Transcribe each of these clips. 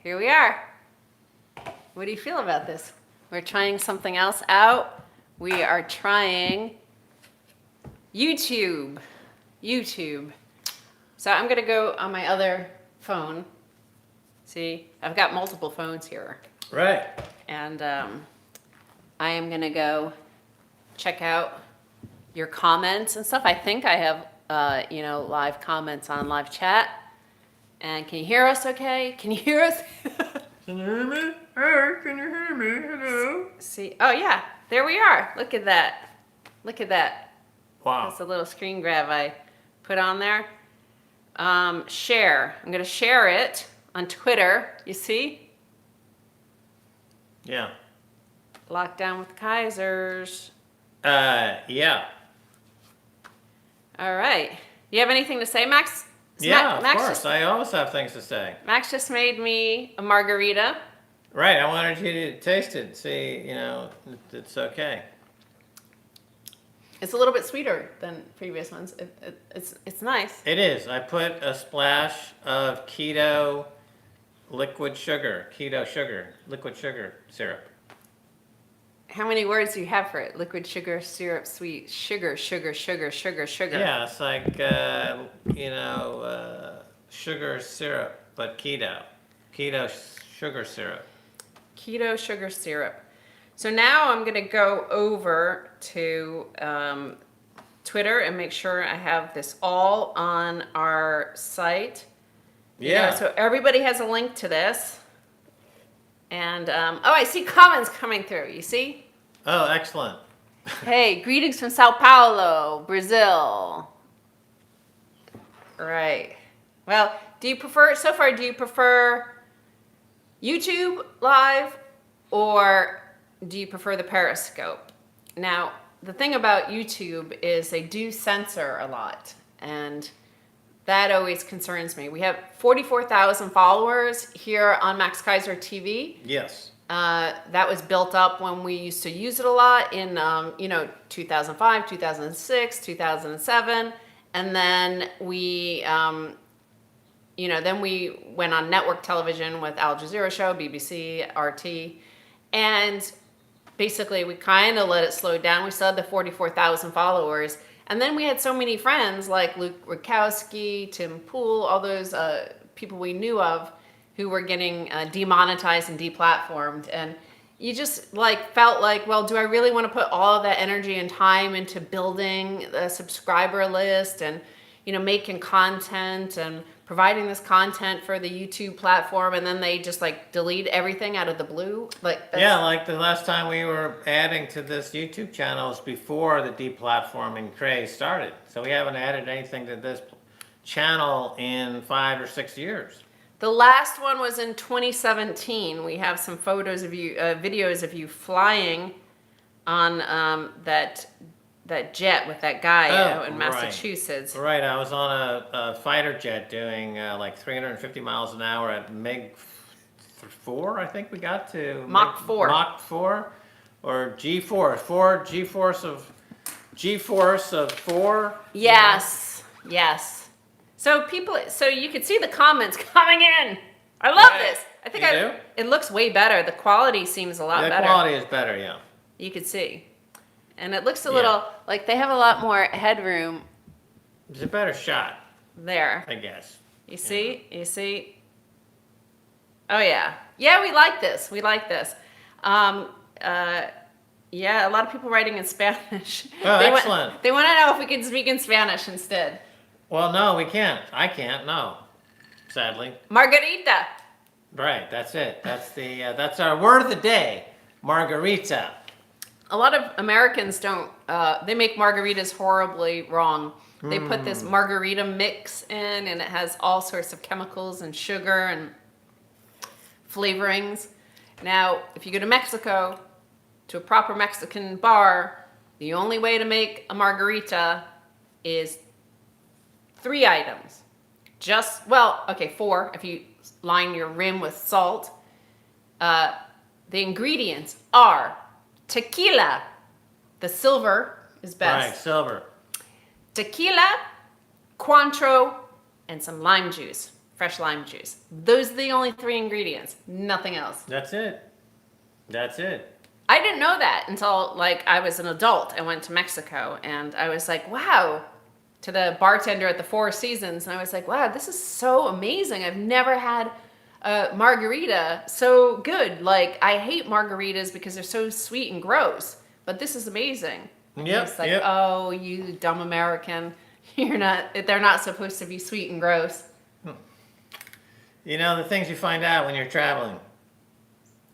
here we are. What do you feel about this? We're trying something else out. We are trying YouTube. So I'm gonna go on my other phone. See, I've got multiple phones here. Right. And I am gonna go check out your comments and stuff. I think I have, live comments on live chat. And can you hear us okay? Can you hear us? Can you hear me? Hey, can you hear me? Hello. See, oh yeah, there we are. Look at that. Wow. That's a little screen grab I put on there. Share. I'm gonna share it on Twitter. You see? Yeah. Lockdown with Kaisers. Yeah. All right. You have anything to say, Max? Yeah, of course. I always have things to say. Max just made me a margarita. Right. I wanted you to taste it and see, it's okay. It's a little bit sweeter than previous ones. It's nice. It is. I put a splash of keto liquid sugar syrup. How many words do you have for it? Liquid sugar, syrup, sweet, sugar. Yeah, it's like, sugar syrup, but keto. Keto sugar syrup. Keto sugar syrup. So now I'm going to go over to Twitter and make sure I have this all on our site. Yeah. So everybody has a link to this. And, I see comments coming through. You see? Oh, excellent. Hey, greetings from Sao Paulo, Brazil. Right. Well, do you prefer YouTube Live or do you prefer the Periscope? Now, the thing about YouTube is they do censor a lot, and that always concerns me. We have 44,000 followers here on Max Kaiser TV. Yes. That was built up when we used to use it a lot in, 2005, 2006, 2007. And then we, then we went on network television with Al Jazeera Show, BBC, RT. And basically we kind of let it slow down. We still had the 44,000 followers. And then we had so many friends like Luke Rukowski, Tim Pool, all those people we knew of who were getting demonetized and deplatformed. And you just felt like, well, do I really want to put all of that energy and time into building a subscriber list and, making content and providing this content for the YouTube platform, and then they just delete everything out of the blue? Like the last time we were adding to this YouTube channel was before the deplatforming craze started. So we haven't added anything to this channel in 5 or 6 years. The last one was in 2017. We have some photos of you, videos of you flying on that jet with that guy in Massachusetts. Right, I was on a fighter jet doing 350 miles an hour at Meg 4, I think we got to. Mach 4. Mach 4, or G-force, G-force of 4. Yes. So you can see the comments coming in. I love this. I think it looks way better. The quality seems a lot better. The quality is better, yeah. You could see. And it looks a little like they have a lot more headroom. It's a better shot there, I guess. You see? Oh yeah. Yeah, we like this. Yeah, a lot of people writing in Spanish. Oh, excellent. They want to know if we can speak in Spanish instead. Well, no, we can't. I can't, no. Sadly. Margarita. Right, that's it. That's our word of the day. Margarita. A lot of Americans don't, they make margaritas horribly wrong. They put this margarita mix in, and it has all sorts of chemicals and sugar and flavorings. Now, if you go to Mexico, to a proper Mexican bar, the only way to make a margarita is 3 items. 4 if you line your rim with salt. The ingredients are tequila. The silver is best. Right, silver. Tequila, Cointreau, and some lime juice. fresh lime juice. Those are the only 3 ingredients, nothing else. That's it. That's it. I didn't know that until like I was an adult and went to Mexico, and I was like, wow, to the bartender at the Four Seasons, and I was like, wow, this is so amazing. I've never had a margarita so good. Like, I hate margaritas because they're so sweet and gross, but this is amazing. And Yep, it's like, yep. oh, you dumb American. They're not supposed to be sweet and gross. You know, the things you find out when you're traveling.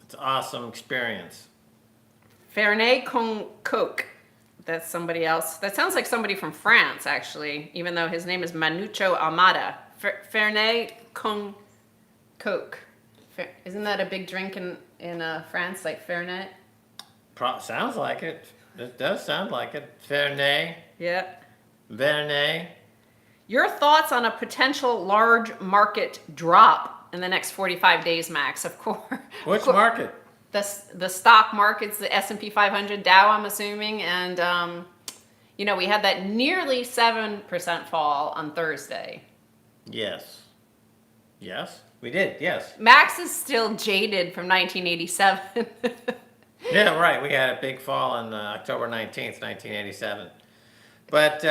It's an awesome experience. Fernet con Coke. That's somebody else. That sounds like somebody from France, actually, even though his name is Manucho Almada. Fernet con Coke. Isn't that a big drink in France, like Fernet? Sounds like it. It does sound like it. Fernet. Yeah. Vernet. Your thoughts on a potential large market drop in the next 45 days, Max, of course. Which market? The stock markets, the S&P 500, Dow, I'm assuming, and we had that nearly 7% fall on Thursday. Yes. Yes, we did, yes. Max is still jaded from 1987. Yeah, right. We had a big fall on October 19th, 1987. But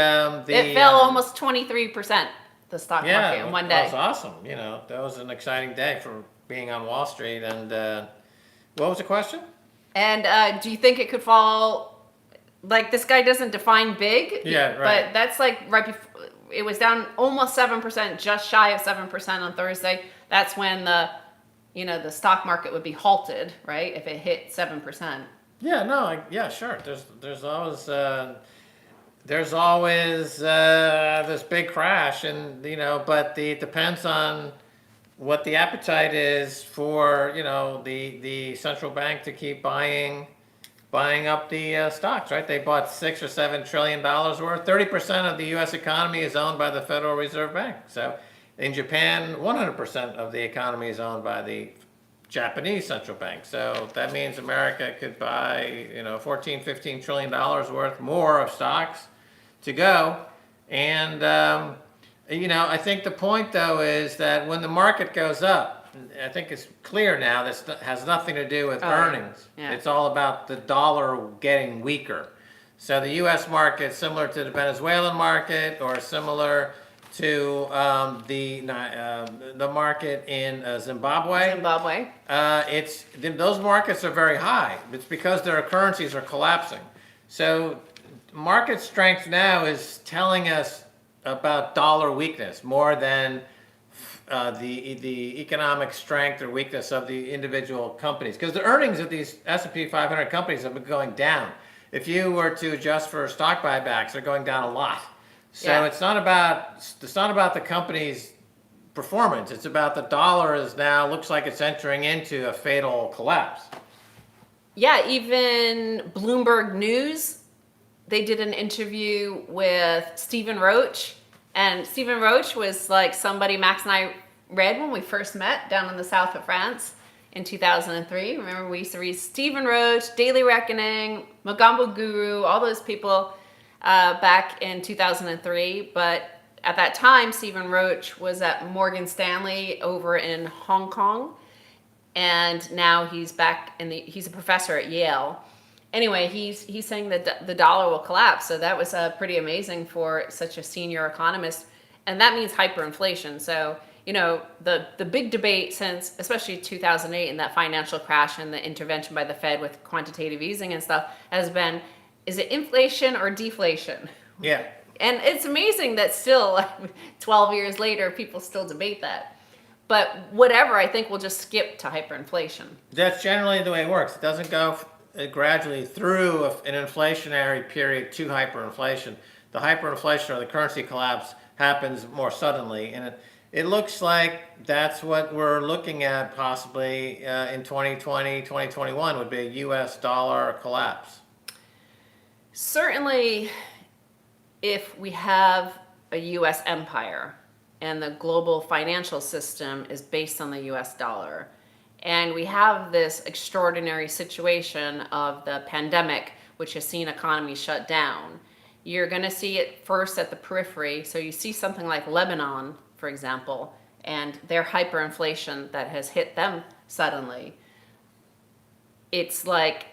it fell almost 23%, the stock market in one day. That was awesome. That was an exciting day for being on Wall Street. And what was the question? And do you think it could fall? Like, this guy doesn't define big. Yeah, right. But that's like right before it was down almost 7%, just shy of 7% on Thursday. That's when the stock market would be halted, right? If it hit 7%. Yeah, no, sure. There's always this big crash, and but it depends on what the appetite is for the central bank to keep buying up the stocks, right? They bought $6 or $7 trillion worth. 30% of the U.S. economy is owned by the Federal Reserve Bank. So in Japan, 100% of the economy is owned by the Japanese central bank. So that means America could buy $14, $15 trillion worth more of stocks to go. And I think the point though is that when the market goes up, I think it's clear now this has nothing to do with earnings. Yeah. It's all about the dollar getting weaker. So the U.S. market, similar to the Venezuelan market, or similar to the market in Zimbabwe. Those markets are very high. It's because their currencies are collapsing. So market strength now is telling us about dollar weakness more than the economic strength or weakness of the individual companies, because the earnings of these S&P 500 companies have been going down. If you were to adjust for stock buybacks, they're going down a lot. So it's not about the company's performance. It's about the dollar looks like it's entering into a fatal collapse. Yeah, even Bloomberg News, they did an interview with Stephen Roach. And Stephen Roach was like somebody Max and I read when we first met down in the south of France in 2003. Remember, we used to read Stephen Roach, Daily Reckoning, Magambo Guru, all those people back in 2003. But at that time, Stephen Roach was at Morgan Stanley over in Hong Kong. And now he's back he's a professor at Yale. Anyway, he's saying that the dollar will collapse. So that was pretty amazing for such a senior economist. And that means hyperinflation. So, the big debate since, especially 2008 and that financial crash and the intervention by the Fed with quantitative easing and stuff, has been, is it inflation or deflation? Yeah. And it's amazing that still, 12 years later, people still debate that. But whatever, I think we'll just skip to hyperinflation. That's generally the way it works. It doesn't go gradually through an inflationary period to hyperinflation. The hyperinflation or the currency collapse happens more suddenly, and it looks like that's what we're looking at possibly in 2020, 2021 would be a U.S. dollar collapse. Certainly, if we have a U.S. empire and the global financial system is based on the U.S. dollar, and we have this extraordinary situation of the pandemic, which has seen economies shut down, you're going to see it first at the periphery. So you see something like Lebanon, for example, and their hyperinflation that has hit them suddenly. It's like,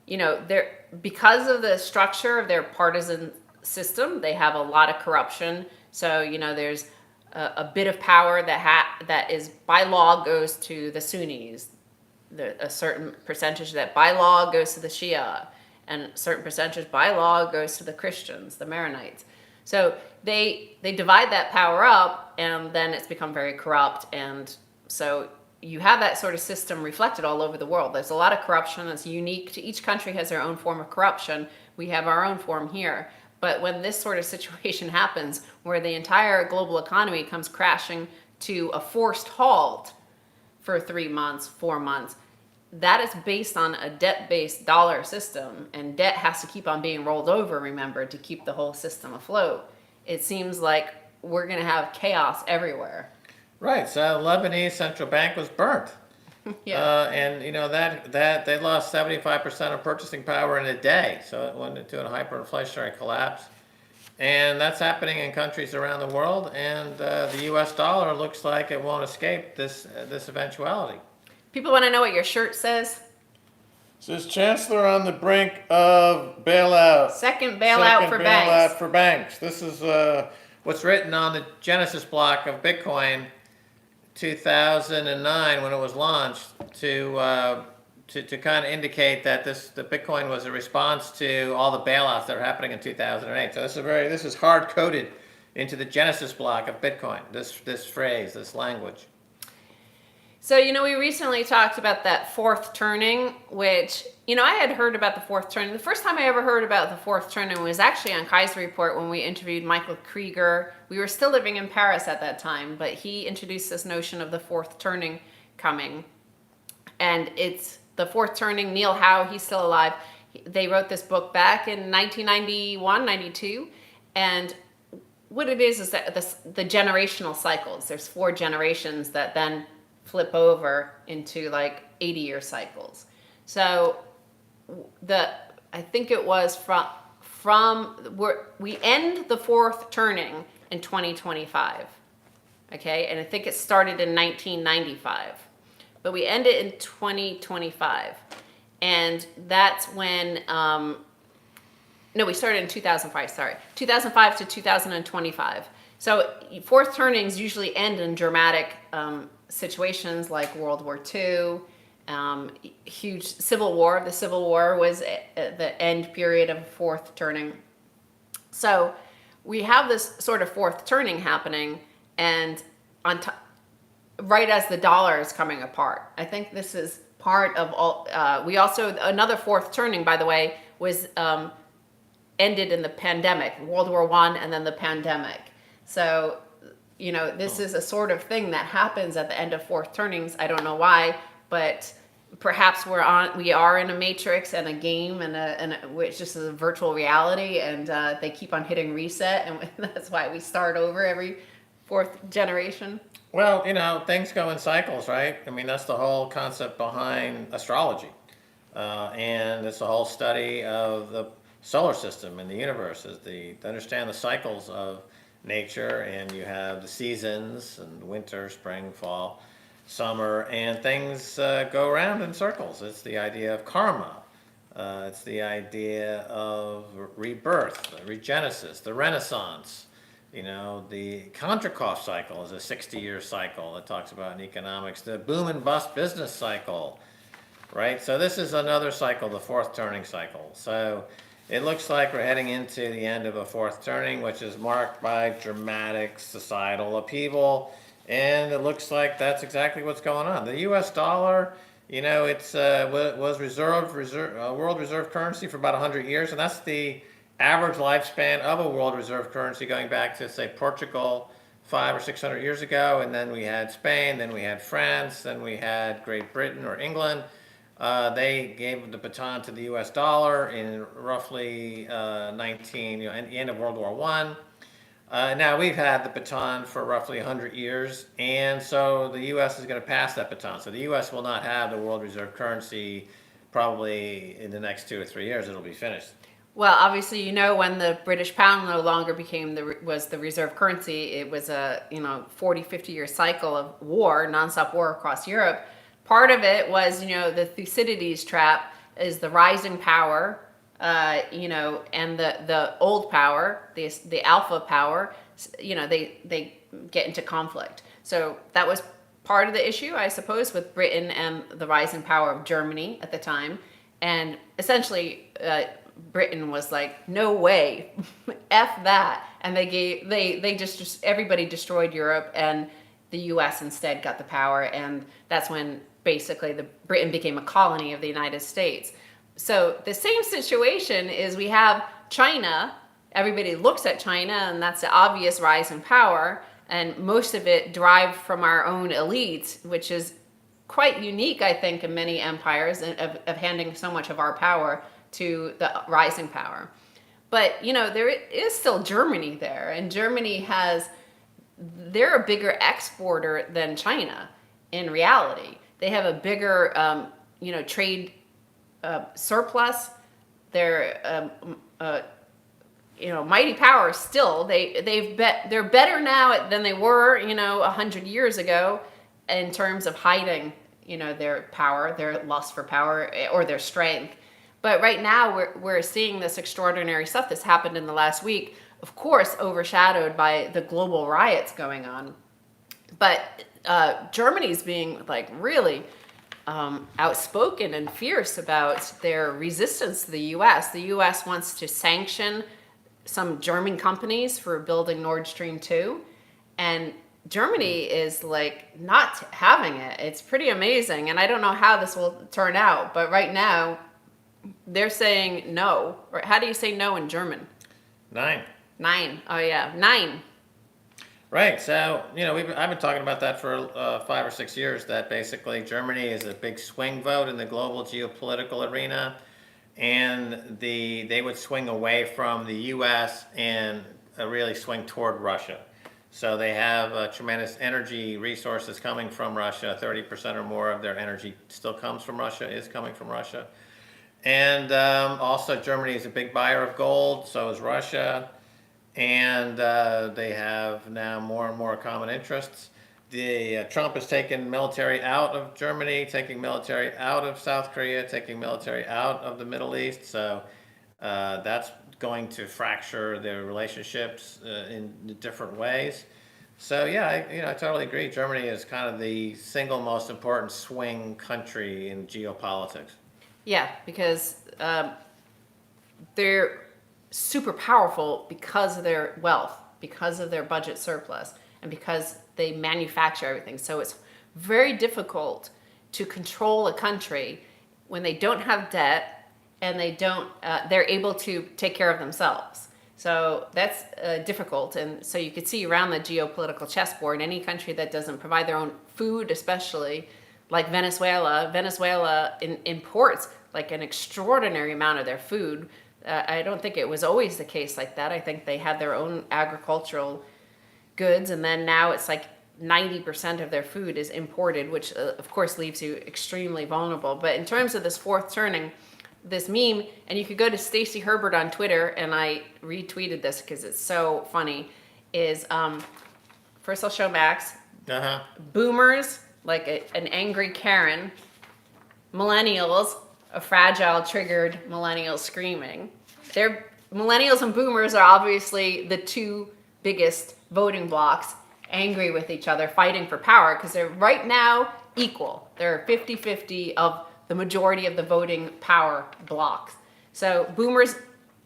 they're, because of the structure of their partisan system, they have a lot of corruption. So, there's a bit of power that is by law goes to the Sunnis, a certain percentage that by law goes to the Shia, and a certain percentage by law goes to the Christians, the Maronites. So they divide that power up, and then it's become very corrupt. And so you have that sort of system reflected all over the world. There's a lot of corruption that's unique to each country, has their own form of corruption. We have our own form here. But when this sort of situation happens, where the entire global economy comes crashing to a forced halt for 3 months, 4 months, that is based on a debt-based dollar system, and debt has to keep on being rolled over, remember, to keep the whole system afloat. It seems like we're going to have chaos everywhere. Right. So the Lebanese central bank was burnt. Yeah. And that they lost 75% of purchasing power in a day. So it went into a hyperinflationary collapse. And that's happening in countries around the world. And the US dollar looks like it won't escape this eventuality. People want to know what your shirt says. Says Chancellor on the brink of bailout. Second bailout for banks. Bailout for banks. This is what's written on the Genesis block of Bitcoin, 2009, when it was launched, to kind of indicate that the Bitcoin was a response to all the bailouts that were happening in 2008. So this is hard coded into the Genesis block of Bitcoin. This phrase, this language. So, we recently talked about that fourth turning, which, I had heard about the fourth turning. The first time I ever heard about the fourth turning was actually on Kaiser Report when we interviewed Michael Krieger. We were still living in Paris at that time, but he introduced this notion of the fourth turning coming. And it's the fourth turning. Neil Howe, he's still alive. They wrote this book back in 1991, 92. And what it is that the generational cycles. There's 4 generations that then flip over into like 80-year cycles. So I think it was we end the fourth turning in 2025. Okay, and I think it started in 1995, but we end it in 2025, and that's when we started in 2005. Sorry, 2005 to 2025. So fourth turnings usually end in dramatic situations like World War II, huge civil war. The Civil War was at the end period of fourth turning. So we have this sort of fourth turning happening, and right as the dollar is coming apart. I think this is part of all. We also, another fourth turning, by the way, was ended in the pandemic, World War I, and then the pandemic. So this is a sort of thing that happens at the end of fourth turnings. I don't know why, but perhaps we are in a matrix and a game and which just is a virtual reality, and they keep on hitting reset, and that's why we start over every fourth generation. Well, things go in cycles, right? I mean, that's the whole concept behind astrology, and it's the whole study of the solar system and the universe is to understand the cycles of nature, and you have the seasons and winter, spring, fall, summer, and things go around in circles. It's the idea of karma. It's the idea of rebirth, regenesis, the Renaissance. The Kondrakoff cycle is a 60-year cycle that talks about in economics. The boom and bust business cycle, right? So this is another cycle, the fourth turning cycle. So it looks like we're heading into the end of a fourth turning, which is marked by dramatic societal upheaval, and it looks like that's exactly what's going on. The U.S. dollar, it's was world reserve currency for about 100 years, and that's the average lifespan of a world reserve currency going back to, say, Portugal 500 or 600 years ago, and then we had Spain, then we had France, then we had Great Britain or England. They gave the baton to the U.S. dollar in roughly at the end of World War I. Now we've had the baton for roughly 100 years, and so the U.S. is going to pass that baton. So the U.S. will not have the world reserve currency probably in the next 2 or 3 years. It'll be finished. Well, obviously, when the British pound no longer was the reserve currency, it was a 40, 50-year cycle of war, nonstop war across Europe. Part of it was the Thucydides trap is the rising power, and the old power, the alpha power, they get into conflict. So that was part of the issue, I suppose, with Britain and the rising power of Germany at the time, and essentially. Britain was like, no way, F that. And they just everybody destroyed Europe, and the US instead got the power. And that's when basically Britain became a colony of the United States. So the same situation is we have China. Everybody looks at China, and that's the obvious rise in power. And most of it derived from our own elites, which is quite unique, I think, in many empires of handing so much of our power to the rising power. But, there is still Germany there, and they're a bigger exporter than China in reality. They have a bigger, trade surplus. They're, mighty power still. They're better now than they were, 100 years ago in terms of hiding, their power, their lust for power, or their strength. But right now, we're seeing this extraordinary stuff that's happened in the last week, of course, overshadowed by the global riots going on. But Germany's being really outspoken and fierce about their resistance to the U.S. The U.S. wants to sanction some German companies for building Nord Stream 2. And Germany is not having it. It's pretty amazing. And I don't know how this will turn out. But right now, they're saying no. How do you say no in German? Nine. Oh, yeah. 9. Right. So, I've been talking about that for 5 or 6 years, that basically Germany is a big swing vote in the global geopolitical arena. And they would swing away from the U.S. and really swing toward Russia. So they have tremendous energy resources coming from Russia. 30% or more of their energy still comes from Russia, is coming from Russia. And also Germany is a big buyer of gold, so is Russia. And they have now more and more common interests. Trump has taken military out of Germany, taking military out of South Korea, taking military out of the Middle East. So that's going to fracture their relationships in different ways. So yeah, I totally agree. Germany is kind of the single most important swing country in geopolitics. Yeah, because they're super powerful because of their wealth, because of their budget surplus, and because they manufacture everything. So it's very difficult to control a country when they don't have debt and they're able to take care of themselves. So that's difficult. And so you could see around the geopolitical chessboard, any country that doesn't provide their own food, especially like Venezuela imports an extraordinary amount of their food. I don't think it was always the case like that. I think they had their own agricultural goods, and then now it's 90% of their food is imported, which of course leaves you extremely vulnerable. But in terms of this fourth turning, this meme, and you could go to Stacey Herbert on Twitter, and I retweeted this because it's so funny, is first I'll show Max. Boomers, an angry Karen. Millennials, a fragile, triggered millennial screaming. Millennials and boomers are obviously the two biggest voting blocks, angry with each other, fighting for power, because they're right now equal. They're 50-50 of the majority of the voting power blocks. So boomers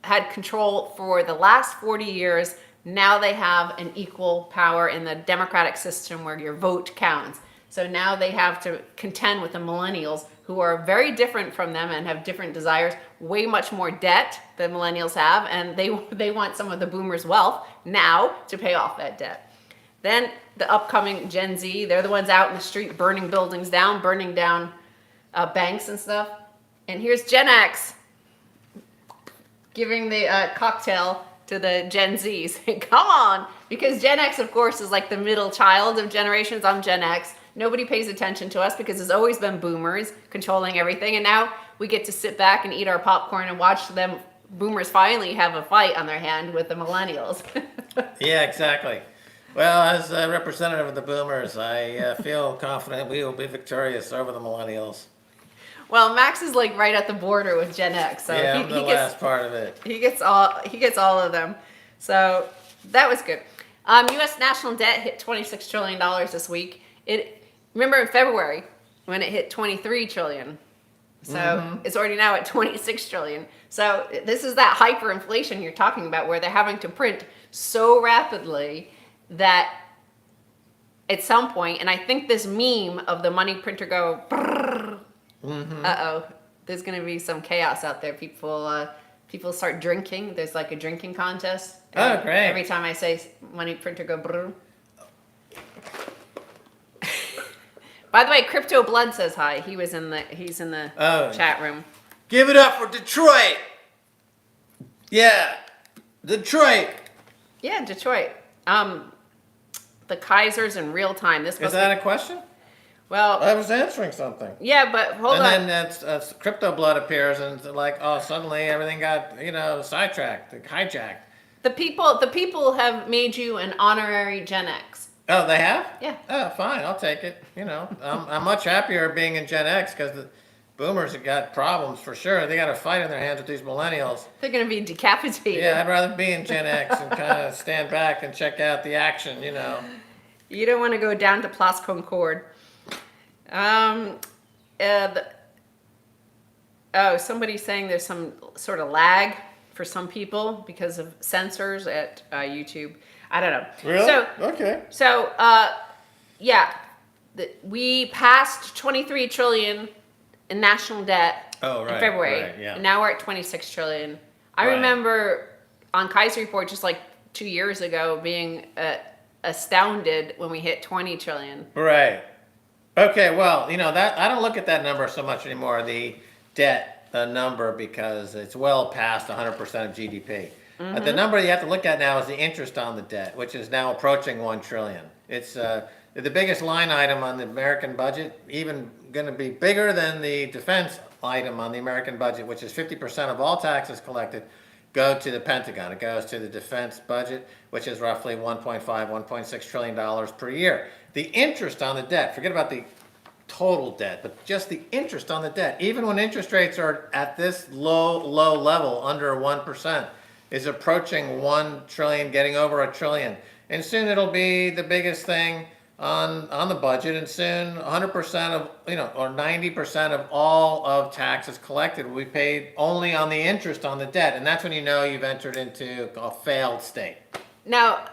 had control for the last 40 years. Now they have an equal power in the democratic system where your vote counts. So now they have to contend with the millennials, who are very different from them and have different desires, way much more debt than millennials have, and they want some of the boomers' wealth now to pay off that debt. Then the upcoming Gen Z, they're the ones out in the street burning buildings down, burning down banks and stuff. And here's Gen X giving the cocktail to the Gen Zs. Come on! Because Gen X, of course, is the middle child of generations. I'm Gen X. Nobody pays attention to us because it's always been boomers controlling everything. And now we get to sit back and eat our popcorn and watch them boomers finally have a fight on their hand with the millennials. Yeah, exactly. Well, as a representative of the boomers, I feel confident we will be victorious over the millennials. Well, Max is like right at the border with Gen X, so Yeah, I'm the last part of it. he gets all of them. So that was good. U.S. national debt hit $26 trillion this week. Remember in February when it hit 23 trillion. So it's already now at 26 trillion. So this is that hyperinflation you're talking about, where they're having to print so rapidly that at some point, and I think this meme of the money printer go, there's going to be some chaos out there. People start drinking. There's like a drinking contest. Oh, great. Every time I say money printer go brr. By the way, Crypto Blood says hi. He's in the chat room. Give it up for Detroit. Yeah, Detroit. Yeah, Detroit. The Kaisers in real time. This Is that a question? Well, I was answering something. Yeah, but hold on. And then that's Crypto Blood appears, and it's like, oh, suddenly everything got sidetracked, hijacked. The people have made you an honorary Gen X. Oh, they have? Yeah. Oh, fine, I'll take it. I'm much happier being in Gen X because the boomers have got problems for sure. They got a fight in their hands with these millennials. They're going to be decapitated. Yeah, I'd rather be in Gen X and kind of stand back and check out the action. You don't want to go down to Place Concorde. Somebody's saying there's some sort of lag for some people because of censors at YouTube. I don't know. Really? Okay. So, we passed 23 trillion in national debt in February. Right, yeah. And now we're at 26 trillion. I Right. remember on Kaiser Report just like 2 years ago being astounded when we hit 20 trillion. Right. Okay, well, that I don't look at that number so much anymore, the debt number, because it's well past 100% of GDP. The number you have to look at now is the interest on the debt, which is now approaching 1 trillion. It's the biggest line item on the American budget, even going to be bigger than the defense item on the American budget, which is 50% of all taxes collected go to the Pentagon. It goes to the defense budget, which is roughly $1.5, $1.6 trillion per year. The interest on the debt, forget about the total debt, but just the interest on the debt, even when interest rates are at this low level, under 1%, is approaching 1 trillion, getting over a trillion. And soon it'll be the biggest thing on the budget, and soon 100% of, or 90% of all of taxes collected will be paid only on the interest on the debt. And that's when you've entered into a failed state. Now,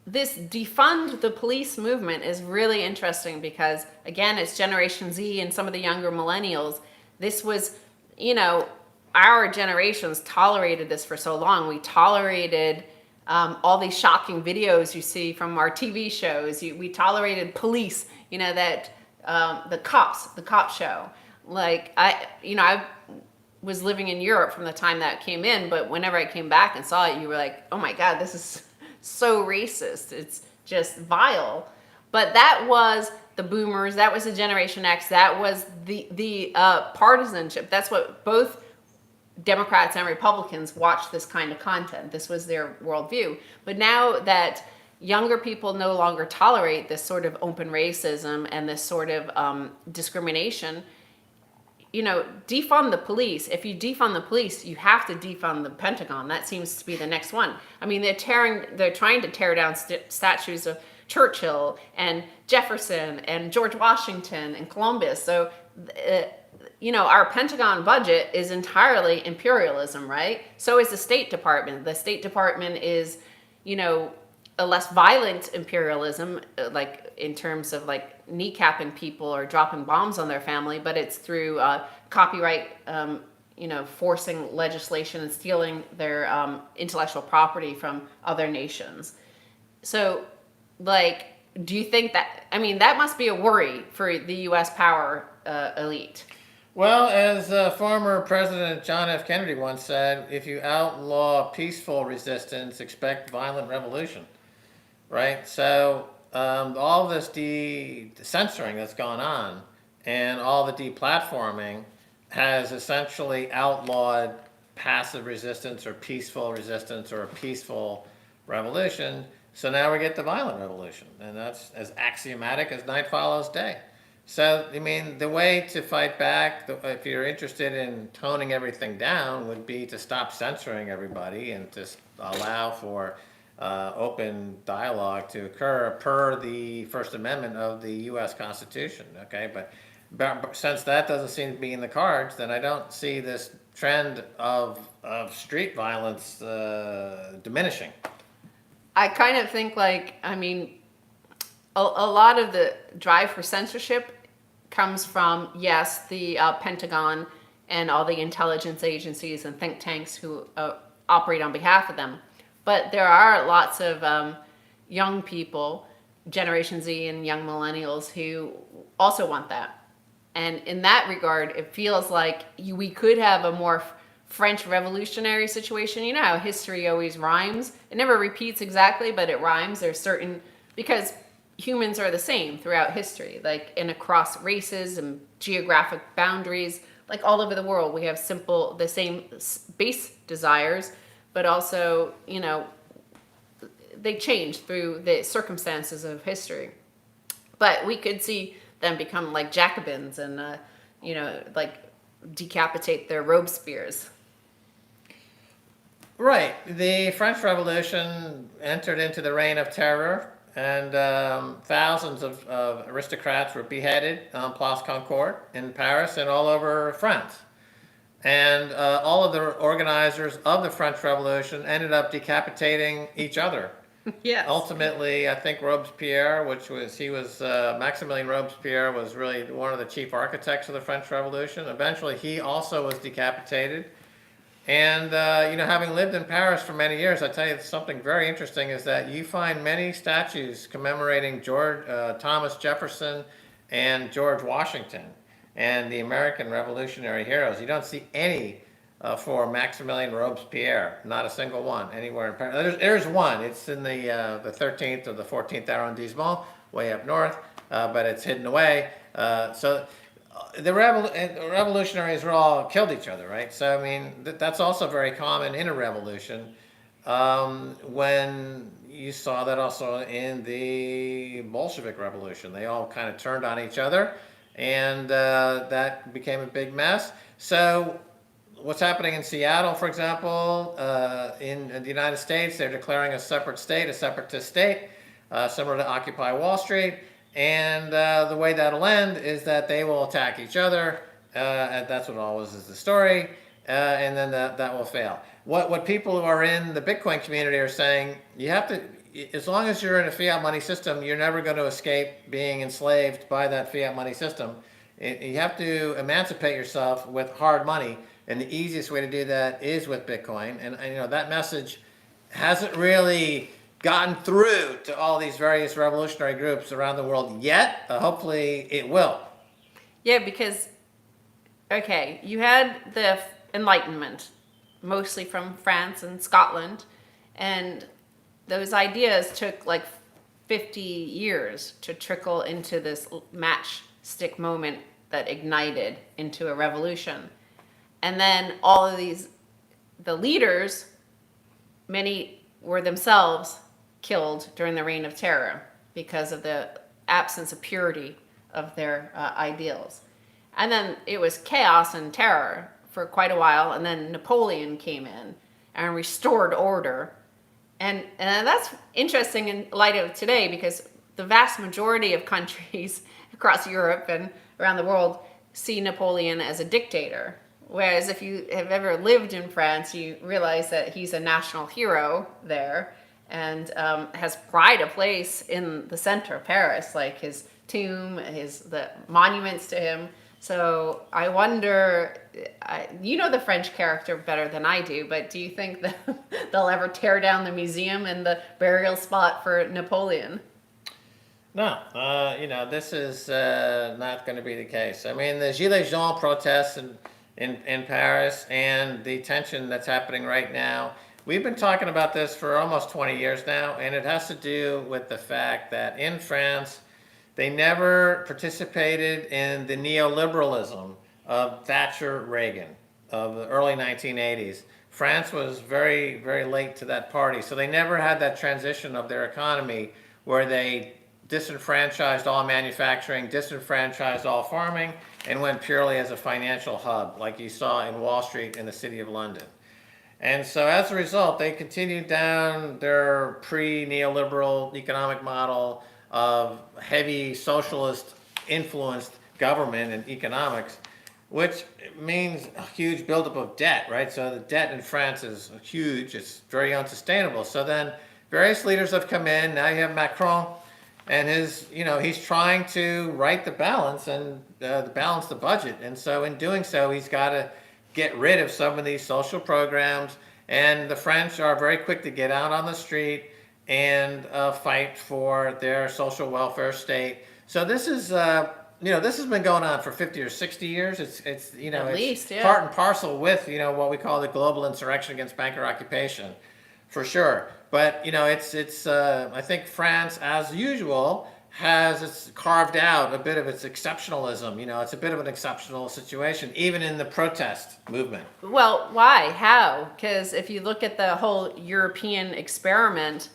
this defund the police movement is really interesting because, again, it's Generation Z and some of the younger millennials. This was, our generations tolerated this for so long. We tolerated all these shocking videos you see from our TV shows. We tolerated police, that the cop show. Like, I was living in Europe from the time that came in, but whenever I came back and saw it, you were like, oh my God, this is so racist. It's just vile. But that was the boomers. That was the Generation X. That was the partisanship. That's what both Democrats and Republicans watched, this kind of content. This was their worldview. But now that younger people no longer tolerate this sort of open racism and this sort of discrimination, defund the police. If you defund the police, you have to defund the Pentagon. That seems to be the next one. I mean, they're trying to tear down statues of Churchill and Jefferson and George Washington and Columbus. So, our Pentagon budget is entirely imperialism, right? So is the State Department. The State Department is, a less violent imperialism, like in terms of like kneecapping people or dropping bombs on their family, but it's through copyright, forcing legislation and stealing their intellectual property from other nations. So, do you think that, that must be a worry for the U.S. power elite? Well, as former President John F. Kennedy once said, if you outlaw peaceful resistance, expect violent revolution, right? So all this censoring that's gone on and all the deplatforming has essentially outlawed passive resistance or peaceful resistance or a peaceful revolution. So now we get the violent revolution, and that's as axiomatic as night follows day. So, I mean, the way to fight back, if you're interested in toning everything down, would be to stop censoring everybody and just allow for open dialogue to occur per the First Amendment of the U.S. Constitution. Okay, but since that doesn't seem to be in the cards, then I don't see this trend of street violence diminishing. I kind of think like, I mean, a lot of the drive for censorship comes from, yes, the Pentagon and all the intelligence agencies and think tanks who operate on behalf of them. But there are lots of young people, Generation Z and young millennials, who also want that. And in that regard, it feels like we could have a more French revolutionary situation. You know how history always rhymes? It never repeats exactly, but it rhymes. There's certain, because humans are the same throughout history, like in across races and geographic boundaries, like all over the world, we have the same base desires, but also, you know, they change through the circumstances of history. But we could see them become like Jacobins and, you know, like decapitate their Robespierres. Right. The French Revolution entered into the reign of terror, and thousands of aristocrats were beheaded on Place Concorde in Paris and all over France. And all of the organizers of the French Revolution ended up decapitating each other. Yes. Ultimately, I think Robespierre, Maximilien Robespierre was really one of the chief architects of the French Revolution. Eventually, he also was decapitated. And, you know, having lived in Paris for many years, I tell you something very interesting is that you find many statues commemorating Thomas Jefferson and George Washington and the American revolutionary heroes. You don't see any for Maximilien Robespierre, not a single one anywhere in Paris. There's one. It's in the 13th or the 14th arrondissement, way up north, but it's hidden away. So the revolutionaries were all killed each other, right? So I mean, that's also very common in a revolution. When you saw that also in the Bolshevik Revolution, they all kind of turned on each other, and that became a big mess. So what's happening in Seattle, for example, in the United States, they're declaring a separate state, a separatist state, similar to Occupy Wall Street. And the way that'll end is that they will attack each other. And that's what always is the story. And then that will fail. What people who are in the Bitcoin community are saying, you have to, as long as you're in a fiat money system, you're never going to escape being enslaved by that fiat money system. You have to emancipate yourself with hard money. And the easiest way to do that is with Bitcoin. And you know, that message hasn't really gotten through to all these various revolutionary groups around the world yet. Hopefully it will. Yeah, because, okay, you had the Enlightenment, mostly from France and Scotland, and those ideas took like 50 years to trickle into this matchstick moment that ignited into a revolution. And then all of the leaders, many were themselves killed during the Reign of Terror because of the absence of purity of their ideals. And then it was chaos and terror for quite a while, and then Napoleon came in and restored order. And that's interesting in light of today, because the vast majority of countries across Europe and around the world see Napoleon as a dictator. Whereas if you have ever lived in France, you realize that he's a national hero there, and has pride of place in the center of Paris, like his tomb, the monuments to him. So I wonder, you know the French character better than I do, but do you think that they'll ever tear down the museum and the burial spot for Napoleon? No, you know, this is not going to be the case. I mean, the Gilets jaunes protests in Paris and the tension that's happening right now, we've been talking about this for almost 20 years now, and it has to do with the fact that in France, they never participated in the neoliberalism of Thatcher Reagan. the early 1980s. France was very, very late to that party, so they never had that transition of their economy where they disenfranchised all manufacturing, disenfranchised all farming, and went purely as a financial hub, like you saw in Wall Street in the City of London. And so as a result, they continued down their pre-neoliberal economic model of heavy socialist influenced government and economics, which means a huge buildup of debt, right? So the debt in France is huge. It's very unsustainable. So then various leaders have come in. Now you have Macron, and he's trying to right the balance and balance the budget. And so in doing so, he's got to get rid of some of these social programs. And the French are very quick to get out on the street and fight for their social welfare state. So this is, this has been going on for 50 or 60 years. It's At least, yeah. part and parcel with, what we call the global insurrection against banker occupation, for sure. But, I think France, as usual, has carved out a bit of its exceptionalism. It's a bit of an exceptional situation, even in the protest movement. Well, why? How? Because if you look at the whole European experiment,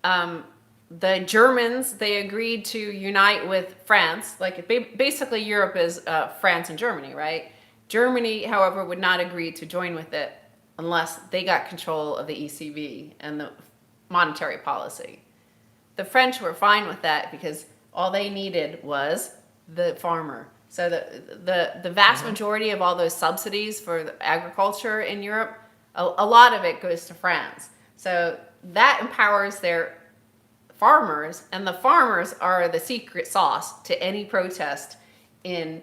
the Germans, they agreed to unite with France. Like basically Europe is France and Germany, right? Germany, however, would not agree to join with it unless they got control of the ECB and the monetary policy. The French were fine with that because all they needed was the farmer. So the vast majority of all those subsidies for the agriculture in Europe, a lot of it goes to France. So that empowers their farmers, and the farmers are the secret sauce to any protest in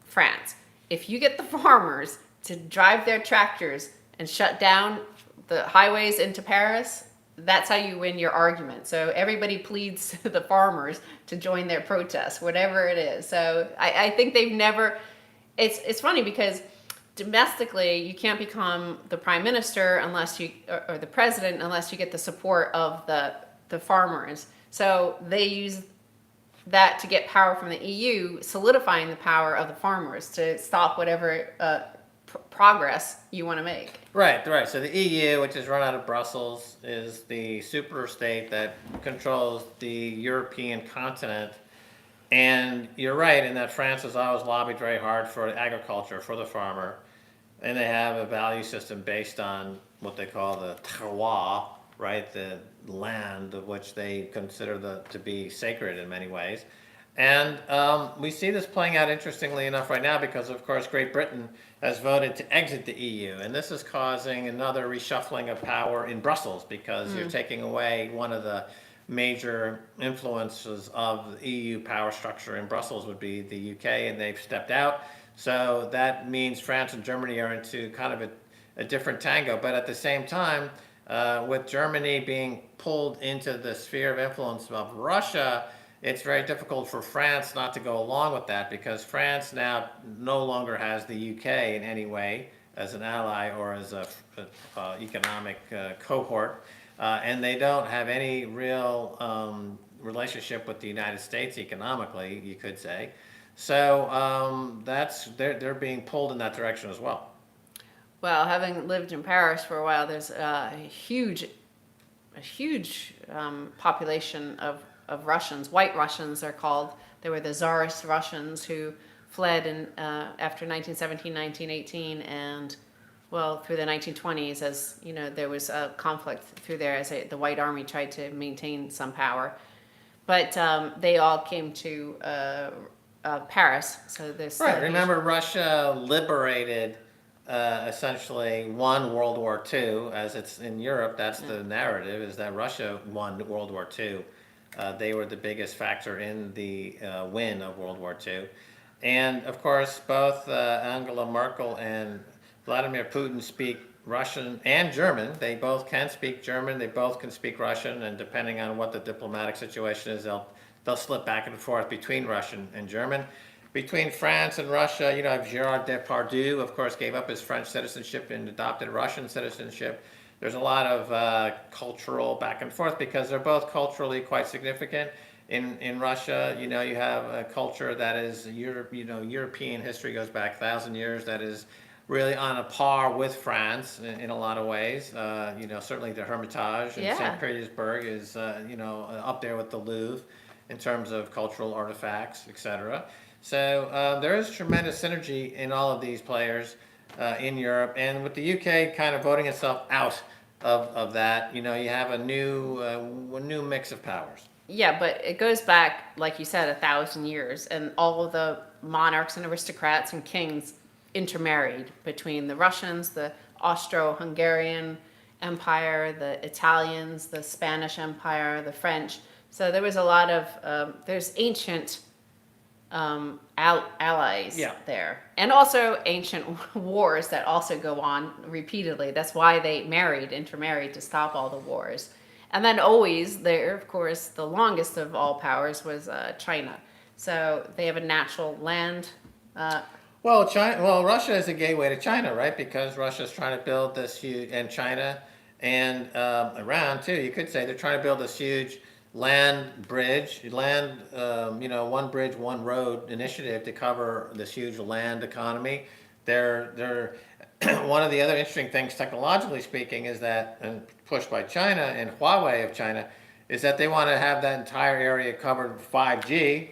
France. If you get the farmers to drive their tractors and shut down the highways into Paris, that's how you win your argument. So everybody pleads to the farmers to join their protest, whatever it is. So I think they've never, it's funny because domestically you can't become the prime minister unless you, or the president, unless you get the support of the farmers. So they use that to get power from the EU, solidifying the power of the farmers to stop whatever progress you want to make. Right. So the EU, which is run out of Brussels, is the super state that controls the European continent. And you're right in that France has always lobbied very hard for agriculture, for the farmer. And they have a value system based on what they call the terroir, right? The land of which they consider to be sacred in many ways. And we see this playing out interestingly enough right now because, of course, Great Britain has voted to exit the EU. And this is causing another reshuffling of power in Brussels because you're taking away one of the major influences of the EU power structure in Brussels would be the UK, and they've stepped out. So that means France and Germany are into kind of a different tango. But at the same time, with Germany being pulled into the sphere of influence of Russia, it's very difficult for France not to go along with that because France now no longer has the UK in any way as an ally or as a economic cohort, and they don't have any real relationship with the United States economically, you could say. So they're being pulled in that direction as well. Well, having lived in Paris for a while, there's a huge population of Russians. White Russians are called. They were the Tsarist Russians who fled after 1917, 1918, and through the 1920s, as there was a conflict through there as the White Army tried to maintain some power. But they all came to Paris. So there's right. Remember, Russia liberated. Essentially won World War II, as it's in Europe. That's the narrative: is that Russia won World War II. They were the biggest factor in the win of World War II, and of course, both Angela Merkel and Vladimir Putin speak Russian and German. They both can speak German. They both can speak Russian, and depending on what the diplomatic situation is, they'll slip back and forth between Russian and German. Between France and Russia, Gérard Depardieu, of course, gave up his French citizenship and adopted Russian citizenship. There's a lot of cultural back and forth because they're both culturally quite significant. In Russia, you have a culture that is European history goes back 1,000 years. That is really on a par with France in a lot of ways. Certainly the Hermitage in Yeah. St. Petersburg is, up there with the Louvre in terms of cultural artifacts, etc. So there is tremendous synergy in all of these players in Europe, and with the UK kind of voting itself out of that, you have a new mix of powers. Yeah, but it goes back, like you said, 1,000 years, and all of the monarchs and aristocrats and kings intermarried between the Russians, the Austro-Hungarian Empire, the Italians, the Spanish Empire, the French. So there was a lot of there's ancient allies Yeah. there, and also ancient wars that also go on repeatedly. That's why they intermarried to stop all the wars. And then always there, of course, the longest of all powers was China. So they have a natural land. Well, Russia is a gateway to China, right? Because Russia's trying to build this huge, and China and Iran too. You could say they're trying to build this huge one bridge, one road initiative to cover this huge land economy. They're one of the other interesting things, technologically speaking, is that, and pushed by China and Huawei of China, is that they want to have that entire area covered with 5G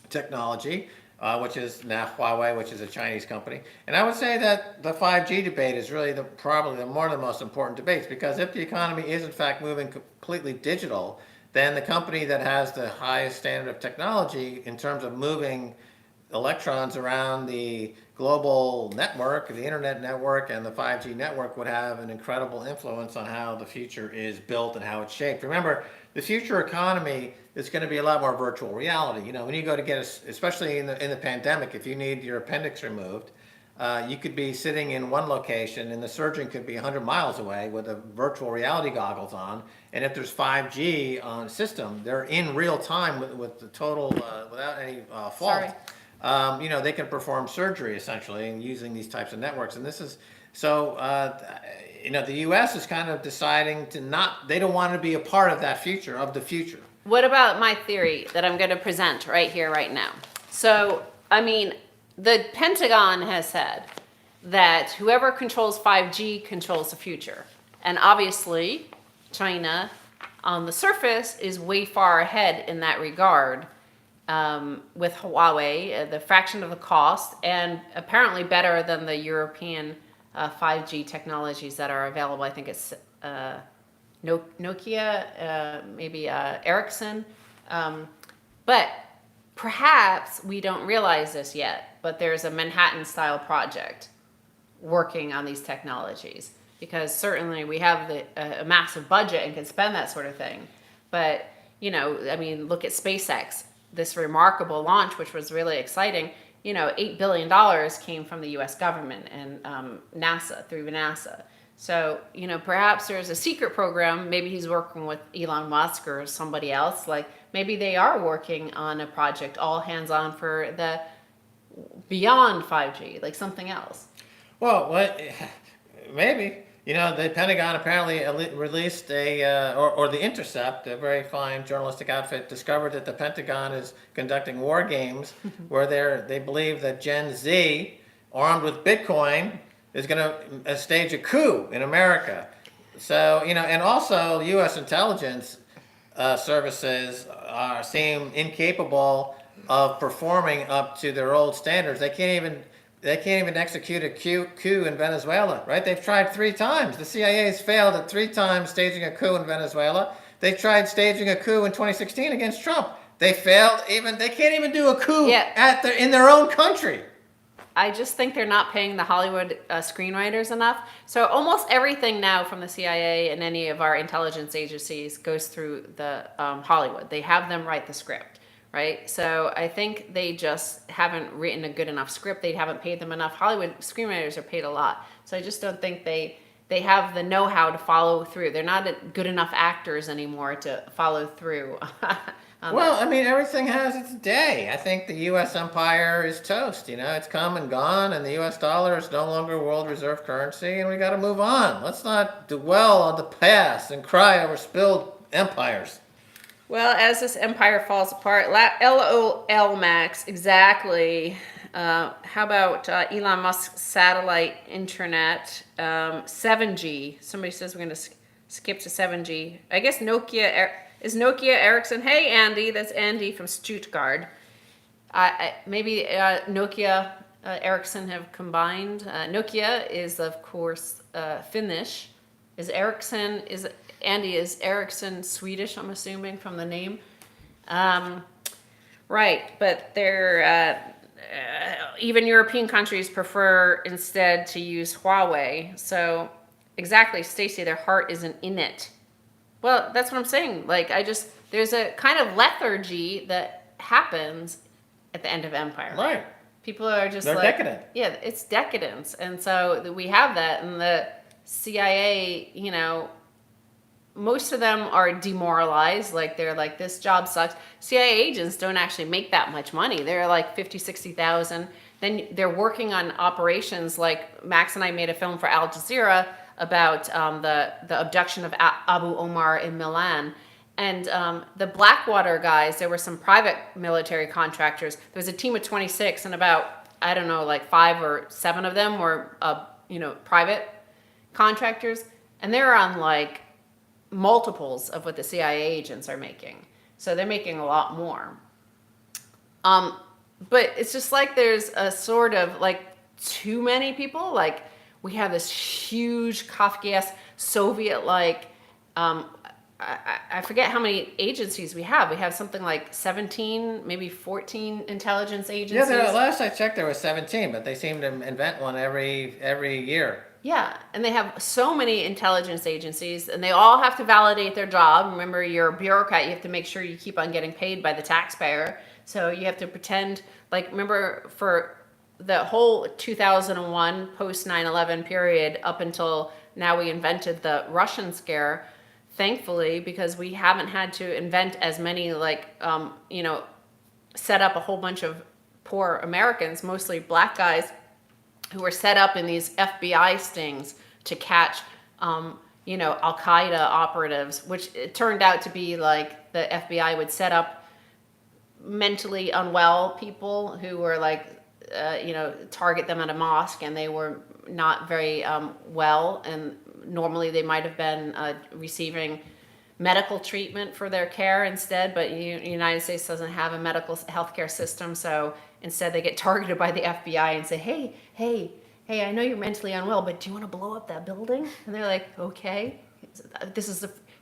technology, which is now Huawei, which is a Chinese company. And I would say that the 5G debate is really probably one of the most important debates, because if the economy is in fact moving completely digital, then the company that has the highest standard of technology in terms of moving electrons around the global network, the internet network, and the 5G network would have an incredible influence on how the future is built and how it's shaped. Remember, the future economy is going to be a lot more virtual reality. When you go to especially in the pandemic, if you need your appendix removed, you could be sitting in one location and the surgeon could be 100 miles away with a virtual reality goggles on. And if there's 5G on a system, they're in real time with the total, without any fault. Sorry. They can perform surgery essentially and using these types of networks. And this is so, the U.S. is kind of deciding they don't want to be a part of that future, of the future. What about my theory that I'm going to present right here, right now? So, the Pentagon has said that whoever controls 5G controls the future. And obviously, China, on the surface, is way far ahead in that regard with Huawei, the fraction of the cost, and apparently better than the European 5G technologies that are available. I think it's Nokia, maybe Ericsson. But perhaps we don't realize this yet, but there's a Manhattan-style project working on these technologies, because certainly we have a massive budget and can spend that sort of thing. But, look at SpaceX, this remarkable launch, which was really exciting. $8 billion came from the U.S. government and NASA, through NASA. So, perhaps there's a secret program. Maybe he's working with Elon Musk or somebody else. Like, maybe they are working on a project, all hands on, for the beyond 5G, like something else. Well, maybe. The Pentagon apparently released or The Intercept, a very fine journalistic outfit, discovered that the Pentagon is conducting war games where they believe that Gen Z, armed with Bitcoin, is going to stage a coup in America. So, and also U.S. intelligence services seem incapable of performing up to their old standards. They can't even execute a coup in Venezuela, right? They've tried 3 times. The CIA has failed at 3 times staging a coup in Venezuela. They tried staging a coup in 2016 against Trump. They failed. They can't even do a coup in their own country. I just think they're not paying the Hollywood screenwriters enough. So almost everything now from the CIA and any of our intelligence agencies goes through the Hollywood. They have them write the script, right? So I think they just haven't written a good enough script. They haven't paid them enough. Hollywood screenwriters are paid a lot. So I just don't think they have the know-how to follow through. They're not good enough actors anymore to follow through. Everything has its day. I think the U.S. empire is toast. It's come and gone, and the U.S. dollar is no longer world reserve currency, and we got to move on. Let's not dwell on the past and cry over spilled empires. Well, as this empire falls apart, LOL Max, exactly. How about Elon Musk's satellite internet, 7G? Somebody says we're going to skip to 7G. I guess is Nokia Ericsson. Hey, Andy, that's Andy from Stuttgart. Maybe Nokia Ericsson have combined. Nokia is, of course, Finnish. Is Ericsson Swedish, I'm assuming, from the name? Right, but they're even European countries prefer instead to use Huawei. So exactly, Stacy, their heart isn't in it. Well, that's what I'm saying. Like, there's a kind of lethargy that happens at the end of empire. Right. People are just They're like, decadent. yeah, it's decadence. And so we have that, and the CIA, most of them are demoralized. Like, they're like, this job sucks. CIA agents don't actually make that much money. They're like 50, 60,000. Then they're working on operations. Like, Max and I made a film for Al Jazeera about the abduction of Abu Omar in Milan. And the Blackwater guys, there were some private military contractors. There was a team of 26, and about, I don't know, like 5 or 7 of them were, private contractors. And they're on like multiples of what the CIA agents are making. So they're making a lot more. But it's just like there's a sort of like too many people. Like, we have this huge Kafkaesque Soviet-like, I forget how many agencies we have. We have something like 17, maybe 14 intelligence agencies. Yeah, last I checked there was 17, but they seem to invent one every year. Yeah, and they have so many intelligence agencies, and they all have to validate their job. Remember, you're a bureaucrat. You have to make sure you keep on getting paid by the taxpayer. So you have to pretend, like, remember, for the whole 2001 post 9/11 period up until now, we invented the Russian scare, thankfully, because we haven't had to invent as many, like, set up a whole bunch of poor Americans, mostly black guys, who were set up in these FBI stings to catch, Al-Qaeda operatives, which it turned out to be like the FBI would set up mentally unwell people who were like, target them at a mosque, and they were not very well, and normally they might have been receiving medical treatment for their care instead, but the United States doesn't have a medical healthcare system, so instead they get targeted by the FBI and say, hey, I know you're mentally unwell, but do you want to blow up that building? And they're like, okay,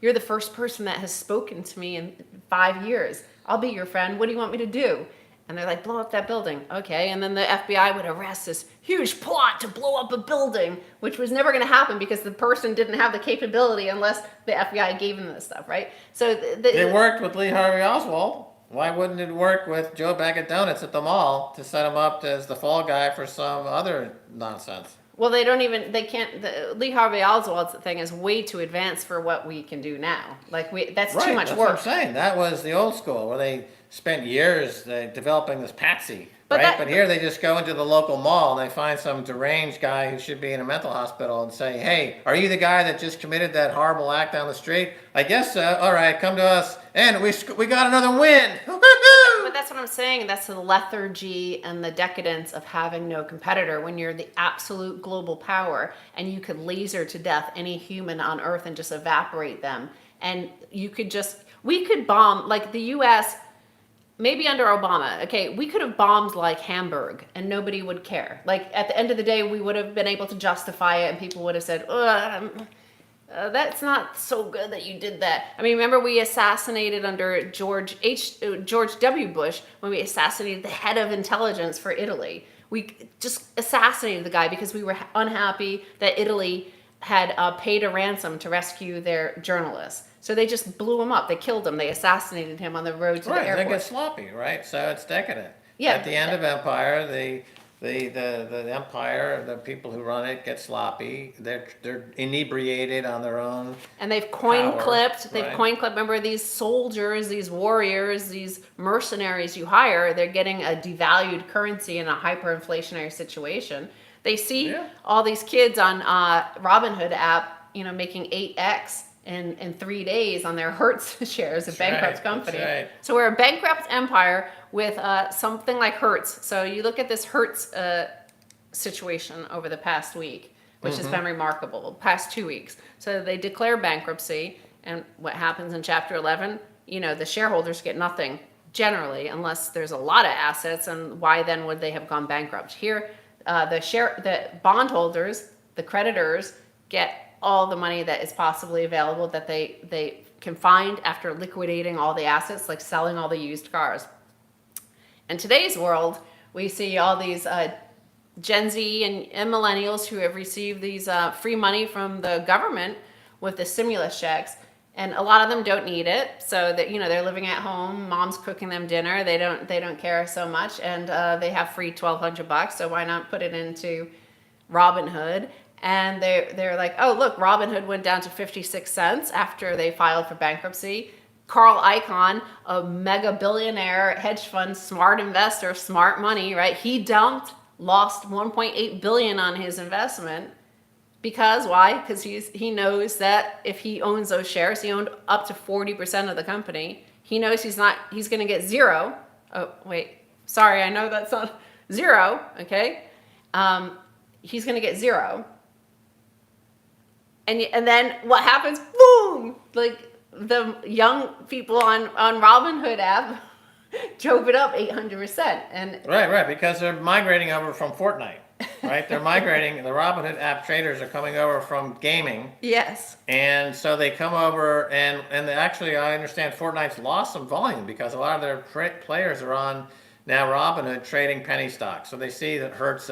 you're the first person that has spoken to me in 5 years. I'll be your friend. What do you want me to do? And they're like, blow up that building. Okay, and then the FBI would arrest this huge plot to blow up a building, which was never going to happen because the person didn't have the capability unless the FBI gave them this stuff, right? So It worked with Lee Harvey Oswald. Why wouldn't it work with Joe Bag of Donuts at the mall to set him up as the fall guy for some other nonsense? Well, Lee Harvey Oswald's thing is way too advanced for what we can do now. Like, that's too much That's work. what I'm saying. That was the old school where they spent years developing this patsy. But Right, but here they just go into the local mall and they find some deranged guy who should be in a mental hospital and say, hey, are you the guy that just committed that horrible act down the street? I guess so. All right, come to us. And we got another win. But that's what I'm saying. That's the lethargy and the decadence of having no competitor when you're the absolute global power and you could laser to death any human on Earth and just evaporate them. And we could bomb, like the U.S., maybe under Obama, okay, we could have bombed like Hamburg and nobody would care. Like, at the end of the day, we would have been able to justify it and people would have said, that's not so good that you did that. I mean, remember we assassinated under George W. Bush when we assassinated the head of intelligence for Italy. We just assassinated the guy because we were unhappy that Italy had paid a ransom to rescue their journalists. So they just blew him up. They killed him. They assassinated him on the road to the airport. Right, they get sloppy, right? So it's decadent. Yeah. At the end of empire, the empire, the people who run it get sloppy. They're inebriated on their own. And they've coin clipped. Right. Remember, these soldiers, these warriors, these mercenaries you hire, they're getting a devalued currency in a hyperinflationary situation. They see all these kids on Robinhood app, making 8x in 3 days on their Hertz shares, a That's bankrupt right, company. that's right. So we're a bankrupt empire with something like Hertz. So you look at this Hertz situation over the past week, which has been remarkable, past 2 weeks. So they declare bankruptcy, and what happens in Chapter 11? You know, the shareholders get nothing generally, unless there's a lot of assets, and why then would they have gone bankrupt? Here, the bondholders, the creditors, get all the money that is possibly available that they can find after liquidating all the assets, like selling all the used cars. In today's world, we see all these Gen Z and millennials who have received these free money from the government with the stimulus checks, and a lot of them don't need it. So that, you know, they're living at home, mom's cooking them dinner, they don't care so much, and they have free $1,200. So why not put it into Robinhood? And they're like, oh look, Robinhood went down to 56 cents after they filed for bankruptcy. Carl Icahn, a mega billionaire, hedge fund, smart investor, smart money, right? He lost 1.8 billion on his investment. Because why? Because he knows that if he owns those shares, he owned up to 40% of the company. He knows he's going to get zero. Oh wait, sorry, I know that's not zero. Okay, he's going to get zero. And then what happens? Boom! Like the young people on Robinhood app drove it up 800%. And Right, because they're migrating over from Fortnite, right? They're migrating. The Robinhood app traders are coming over from gaming, yes, and so they come over, and actually, I understand Fortnite's lost some volume because a lot of their players are on now Robinhood trading penny stocks. So they see that Hertz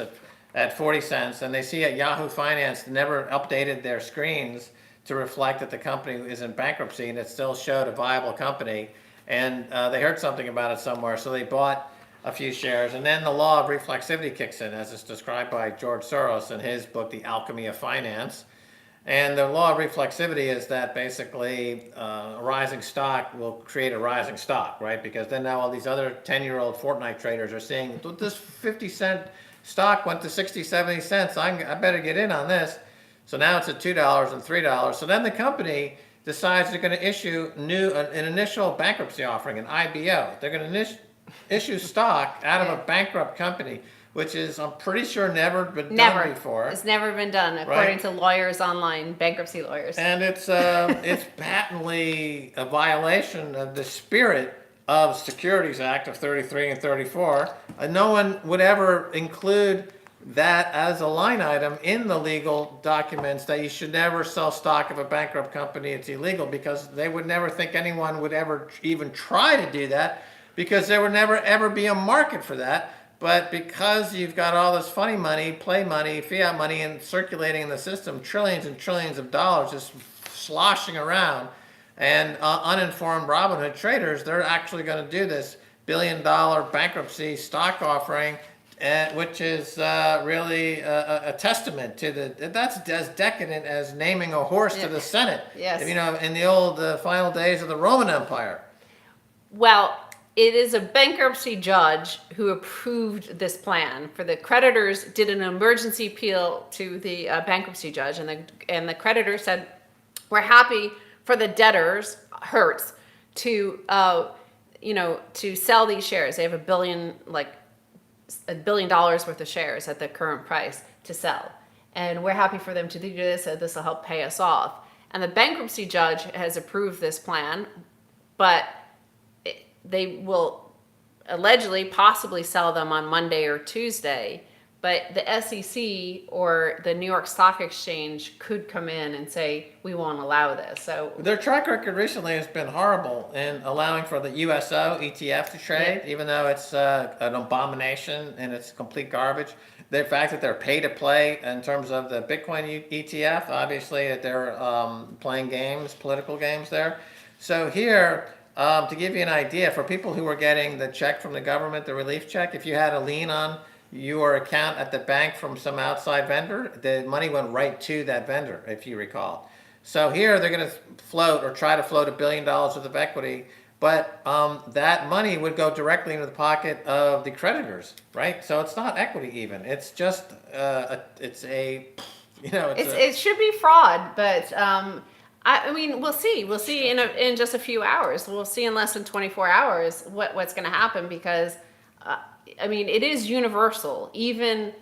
at 40 cents, and they see at Yahoo Finance never updated their screens to reflect that the company is in bankruptcy, and it still showed a viable company. And they heard something about it somewhere, so they bought a few shares. And then the law of reflexivity kicks in, as it's described by George Soros in his book, The Alchemy of Finance. And the law of reflexivity is that basically a rising stock will create a rising stock, right? Because then now all these other 10-year-old Fortnite traders are saying, this 50-cent stock went to 60, 70 cents. I better get in on this. So now it's at $2 and $3. So then the company decides they're going to issue an initial bankruptcy offering, an IBO. They're going to issue stock out of a bankrupt company, which is, I'm pretty sure, never been done before. It's never been done, according to lawyers online, bankruptcy lawyers. And it's patently a violation of the spirit of Securities Act of 33 and 34. No one would ever include that as a line item in the legal documents, that you should never sell stock of a bankrupt company. It's illegal, because they would never think anyone would ever even try to do that, because there would never ever be a market for that. But because you've got all this funny money, play money, fiat money, and circulating in the system, trillions and trillions of dollars just sloshing around, and uninformed Robinhood traders, they're actually going to do this billion-dollar bankruptcy stock offering, which is really a testament to that's as decadent as naming a horse to the Senate. Yes. You know, in the old final days of the Roman Empire. Well, it is a bankruptcy judge who approved this plan. For the creditors, did an emergency appeal to the bankruptcy judge, and the creditor said, we're happy for the debtors, Hertz, to to sell these shares. They have $1 billion worth of shares at the current price to sell, and we're happy for them to do this. So this will help pay us off. And the bankruptcy judge has approved this plan, but they will allegedly possibly sell them on Monday or Tuesday. But the SEC or the New York Stock Exchange could come in and say, we won't allow this. So their track record recently has been horrible in allowing for the USO ETF to trade, even though it's an abomination and it's complete garbage. The fact that they're pay to play in terms of the Bitcoin ETF, obviously that they're playing games, political games there. So here, to give you an idea, for people who are getting the check from the government, the relief check, if you had a lien on your account at the bank from some outside vendor, the money went right to that vendor, if you recall. So here they're going to float or try to float $1 billion worth of equity, but that money would go directly into the pocket of the creditors, right? So it's not equity even. It's just it should be fraud, but I mean, we'll see. We'll see in just a few hours. We'll see in less than 24 hours what's going to happen because, I mean, it is universal. Even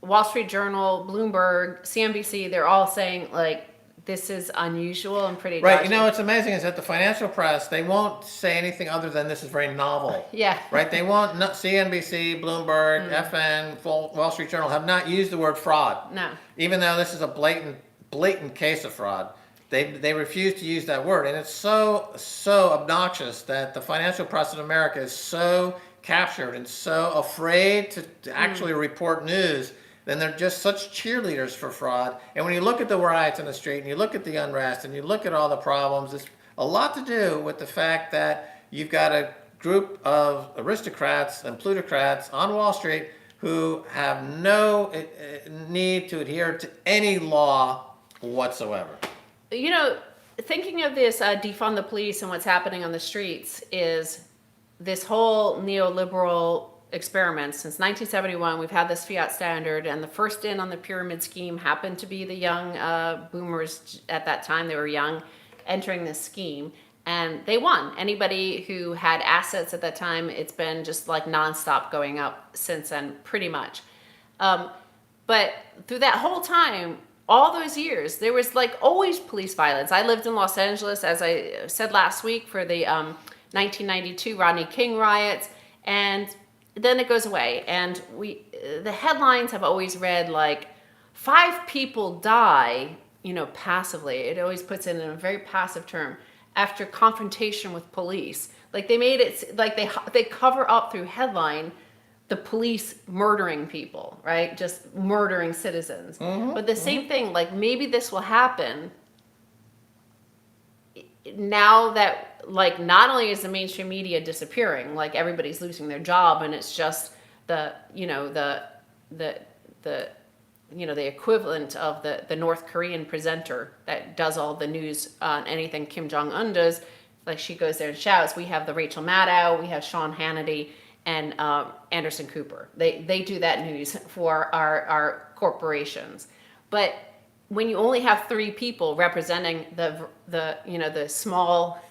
Wall Street Journal, Bloomberg, CNBC, they're all saying like this is unusual and pretty Right. dodgy. You know, what's amazing is that the financial press, they won't say anything other than this is very novel. Yeah. Right. They won't, CNBC, Bloomberg, FN, Wall Street Journal have not used the word fraud. No. Even though this is a blatant case of fraud. They refuse to use that word. And it's so obnoxious that the financial press in America is so captured and so afraid to actually report news. Then they're just such cheerleaders for fraud. And when you look at the riots in the street and you look at the unrest and you look at all the problems, it's a lot to do with the fact that you've got a group of aristocrats and plutocrats on Wall Street who have no need to adhere to any law whatsoever. You know, thinking of this defund the police and what's happening on the streets is this whole neoliberal experiment. Since 1971, we've had this fiat standard, and the first in on the pyramid scheme happened to be the young boomers at that time. They were young, entering this scheme, and they won. Anybody who had assets at that time, it's been just like nonstop going up since then, pretty much. But through that whole time, all those years, there was like always police violence. I lived in Los Angeles, as I said last week, for the 1992 Rodney King riots, and then it goes away. And the headlines have always read like 5 people die, you know, passively. It always puts it in a very passive term after confrontation with police. Like they made it like they cover up through headline the police murdering people, right? Just murdering citizens. But the same thing, like maybe this will happen now that like not only is the mainstream media disappearing, like everybody's losing their job and it's just the equivalent of the North Korean presenter that does all the news on anything Kim Jong-un does. Like she goes there and shouts. We have the Rachel Maddow, we have Sean Hannity, and Anderson Cooper. They do that news for our corporations. But when you only have 3 people representing the small,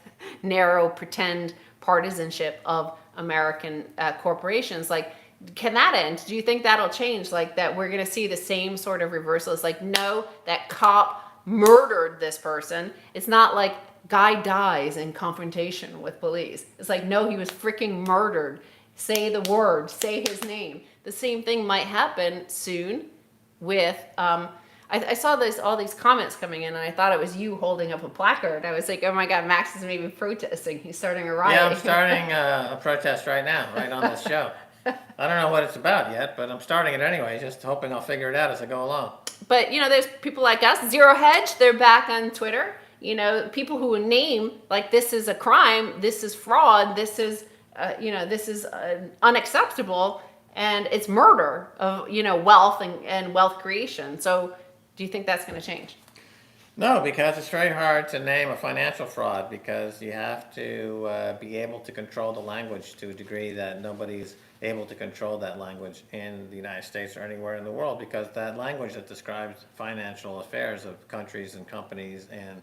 narrow, pretend partisanship of American corporations, like, can that end? Do you think that'll change? Like that we're going to see the same sort of reversal? It's like, no, that cop murdered this person. It's not like guy dies in confrontation with police. It's like, no, he was freaking murdered. Say the word, say his name. The same thing might happen soon with, I saw all these comments coming in and I thought it was you holding up a placard. I was like, oh my God, Max is maybe protesting. He's starting a riot. Yeah, I'm starting a protest right now, right on this show. I don't know what it's about yet, but I'm starting it anyway, just hoping I'll figure it out as I go along. But, you know, there's people like us, Zero Hedge, they're back on Twitter. You know, people who name, like, this is a crime, this is fraud, this is, this is unacceptable, and it's murder of, wealth and wealth creation. So do you think that's going to change? No, because it's very hard to name a financial fraud because you have to be able to control the language to a degree that nobody's able to control that language in the United States or anywhere in the world, because that language that describes financial affairs of countries and companies and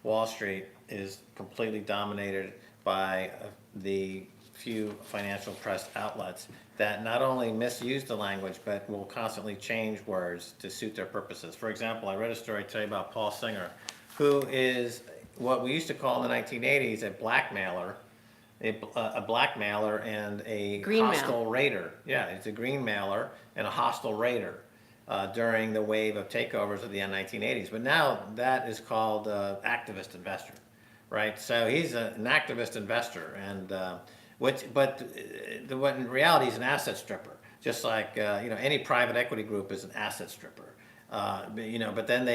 Wall Street is completely dominated by the few financial press outlets that not only misuse the language but will constantly change words to suit their purposes. For example, I read a story today about Paul Singer, who is what we used to call in the 1980s a blackmailer, a blackmailer and a Green hostile raider. Yeah, it's a green mailer and a hostile raider during the wave of takeovers of the 1980s. But now that is called activist investor, right? So he's an activist investor, and what in reality is an asset stripper, just like any private equity group is an asset stripper. But then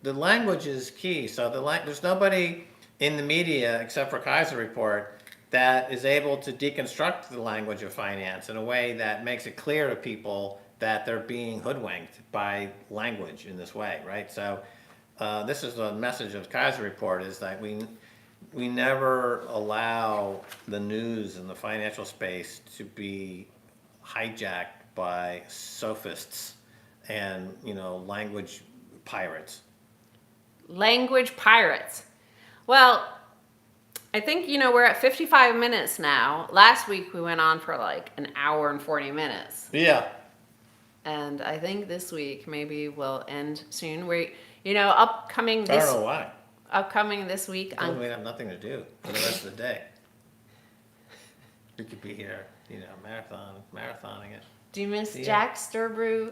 the language is key. So there's nobody in the media except for Kaiser Report that is able to deconstruct the language of finance in a way that makes it clear to people that they're being hoodwinked by language in this way, right? So this is the message of Kaiser Report, is that we never allow the news in the financial space to be hijacked by sophists and language pirates. Language pirates. Well, I think, we're at 55 minutes now. Last week we went on for like an hour and 40 minutes. Yeah. And I think this week maybe we'll end soon. Upcoming I this don't know why. upcoming this week We have nothing to do for the rest of the day. We could be here, marathoning it. Do you miss Yeah. Jack Sturbrew?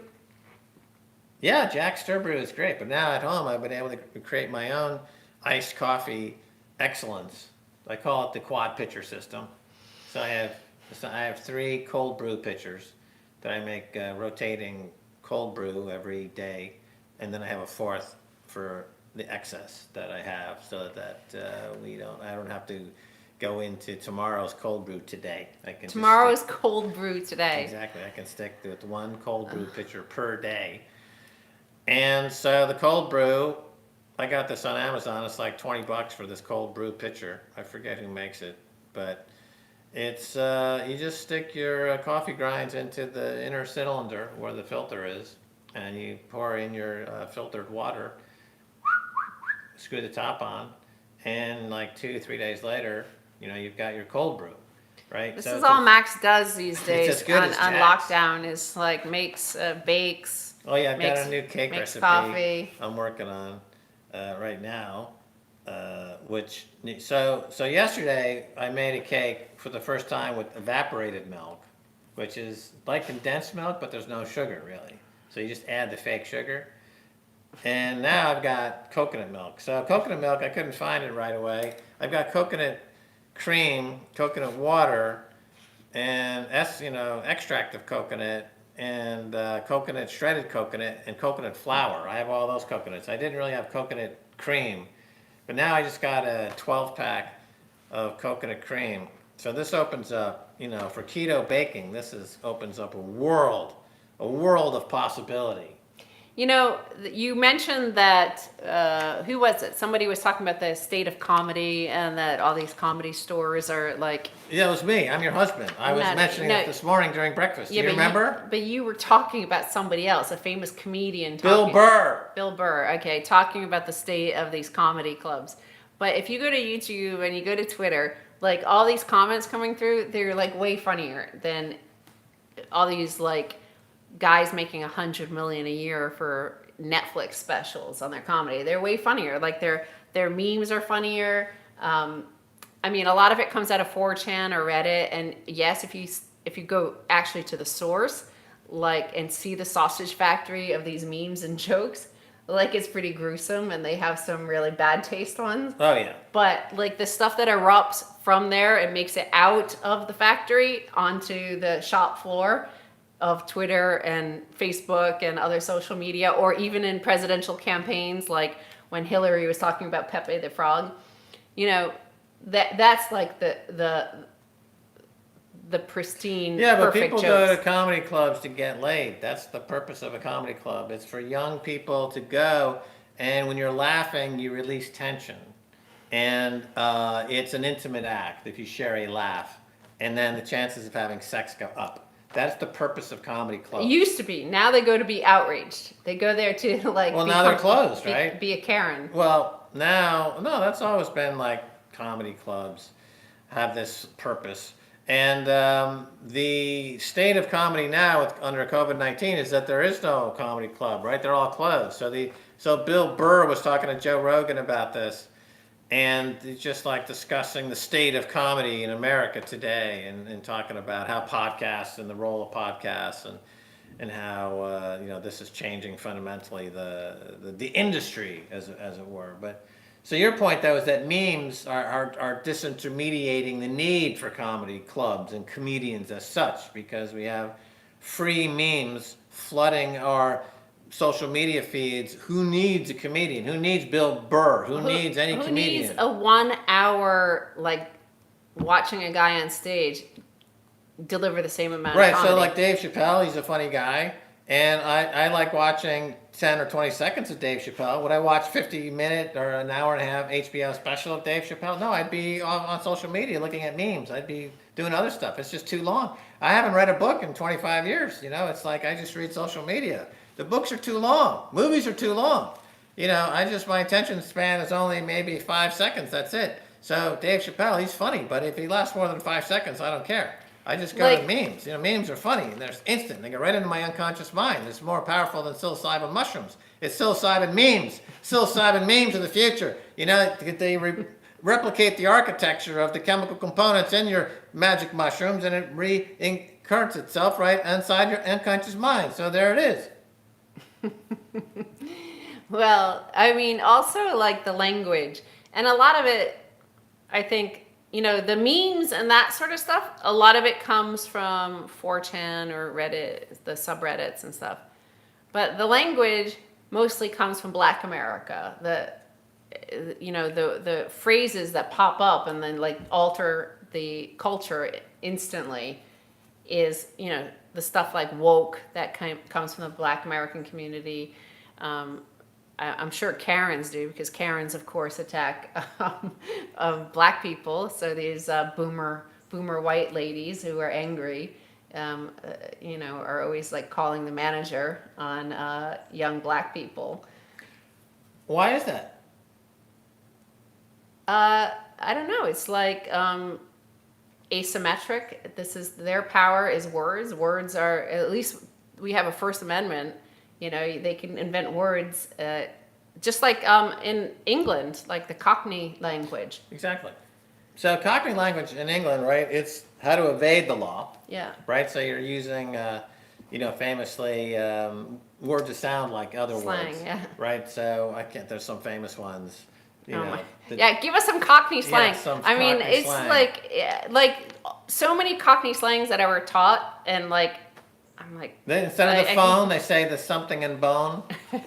Yeah, Jack Sturbrew is great, but now at home I've been able to create my own iced coffee excellence. I call it the quad pitcher system. So I have 3 cold brew pitchers that I make rotating cold brew every day, and then I have a 4th for the excess that I have, so that I don't have to go into tomorrow's cold brew today. I can Tomorrow's cold brew today. Exactly, I can stick with 1 cold brew pitcher per day. And so the cold brew, I got this on Amazon. It's like $20 for this cold brew pitcher. I forget who makes it, but it's you just stick your coffee grinds into the inner cylinder where the filter is, and you pour in your filtered water, screw the top on, and like 2-3 days later, you've got your cold brew, right? This So is all Max does these as days good on as Jack's. lockdown is like makes, bakes. Oh yeah, I've got makes- a new cake makes recipe coffee. I'm working on right now. So yesterday I made a cake for the first time with evaporated milk, which is like condensed milk, but there's no sugar really. So you just add the fake sugar. And now I've got coconut milk. So coconut milk, I couldn't find it right away. I've got coconut cream, coconut water, and extract of coconut, and shredded coconut, and coconut flour. I have all those coconuts. I didn't really have coconut cream, but now I just got a 12-pack of coconut cream. So this opens up, for keto baking, opens up a world of possibility. You mentioned that, who was it? Somebody was talking about the state of comedy and that all these comedy stores are like... Yeah, it was me. I'm your husband. I was mentioning it this morning during breakfast. Do you remember? But you were talking about somebody else, a famous comedian. Bill Burr. Bill Burr, okay, talking about the state of these comedy clubs. But if you go to YouTube and you go to Twitter, like all these comments coming through, they're like way funnier than all these like guys making $100 million a year for Netflix specials on their comedy. They're way funnier. Like their memes are funnier. I mean, a lot of it comes out of 4chan or Reddit. And yes, if you go actually to the source, and see the sausage factory of these memes and jokes, it's pretty gruesome, and they have some really bad taste ones. Oh yeah. But the stuff that erupts from there and makes it out of the factory onto the shop floor of Twitter and Facebook and other social media, or even in presidential campaigns, like when Hillary was talking about Pepe the Frog, that's like the pristine, yeah, but perfect people jokes. go to comedy clubs to get laid. That's the purpose of a comedy club. It's for young people to go, and when you're laughing, you release tension, and it's an intimate act if you share a laugh, and then the chances of having sex go up. That's the purpose of comedy clubs. It used to be. Now they go to be outraged. They go there to Well, now they're closed, right? Be a Karen. Well, no, that's always been like comedy clubs have this purpose. And the state of comedy now under COVID-19 is that there is no comedy club, right? They're all closed. So Bill Burr was talking to Joe Rogan about this, and it's just like discussing the state of comedy in America today, and talking about how podcasts and the role of podcasts, and how this is changing fundamentally the industry as it were. But so your point though is that memes are disintermediating the need for comedy clubs and comedians as such, because we have free memes flooding our social media feeds. Who needs a comedian? Who needs Bill Burr? Who needs any comedian? Who needs a 1 hour watching a guy on stage deliver the same amount of comedy? So like Dave Chappelle, he's a funny guy, and I like watching 10 or 20 seconds of Dave Chappelle. Would I watch 50-minute or an hour and a half HBO special of Dave Chappelle? No, I'd be on social media looking at memes. I'd be doing other stuff. It's just too long. I haven't read a book in 25 years. It's like I just read social media. The books are too long. Movies are too long. my attention span is only maybe 5 seconds. That's it. So Dave Chappelle, he's funny, but if he lasts more than 5 seconds, I don't care. I just go to Like- memes. Memes are funny and they're instant. They get right into my unconscious mind. It's more powerful than psilocybin mushrooms. It's psilocybin memes. Psilocybin memes of the future. They replicate the architecture of the chemical components in your magic mushrooms, and it reincarnates itself right inside your unconscious mind. So there it is. Well, I mean, also like the language, and a lot of it, I think, the memes and that sort of stuff, a lot of it comes from 4chan or Reddit, the subreddits and stuff. But the language mostly comes from Black America. The phrases that pop up and then like alter the culture instantly is, the stuff like woke that comes from the Black American community. I'm sure Karens do, because Karens, of course, attack Black people. So these boomer white ladies who are angry, are always like calling the manager on young Black people. Why is that? I don't know. It's like asymmetric. Their power is words. Words are, at least we have a First Amendment. They can invent words, just like in England, like the Cockney language. Exactly. So Cockney language in England, right? It's how to evade the law. Yeah. Right. So you're using, famously words that sound like other Slang, words. yeah. Right. So there's some famous ones. Yeah, give us some Cockney slang. Some I mean, Cockney it's slang. like so many Cockney slangs that I were taught, and I'm like. Then instead of the phone, they say the something and bone,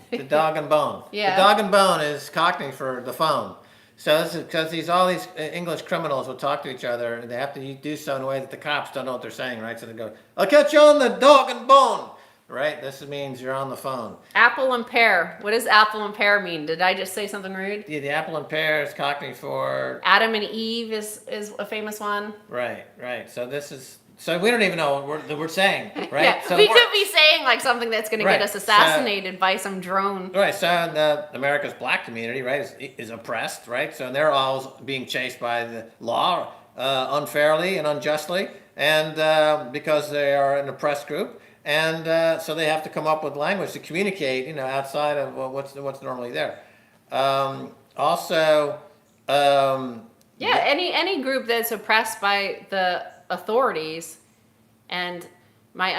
the dog and bone. Yeah. The dog and bone is Cockney for the phone. So this is because all these English criminals will talk to each other, and they have to do so in a way that the cops don't know what they're saying, right? So they go, "I'll catch you on the dog and bone," right? This means you're on the phone. Apple and pear. What does apple and pear mean? Did I just say something rude? Yeah, the apple and pear is Cockney for Adam and Eve is a famous one. right. So we don't even know what we're saying, right? Yeah, So we could be saying like something that's going to Right, get us assassinated by some drone. Right, so America's Black community, right, is oppressed, right? So they're all being chased by the law unfairly and unjustly, and because they are an oppressed group, and so they have to come up with language to communicate, outside of what's normally there. Also, Yeah, any group that's oppressed by the authorities, and my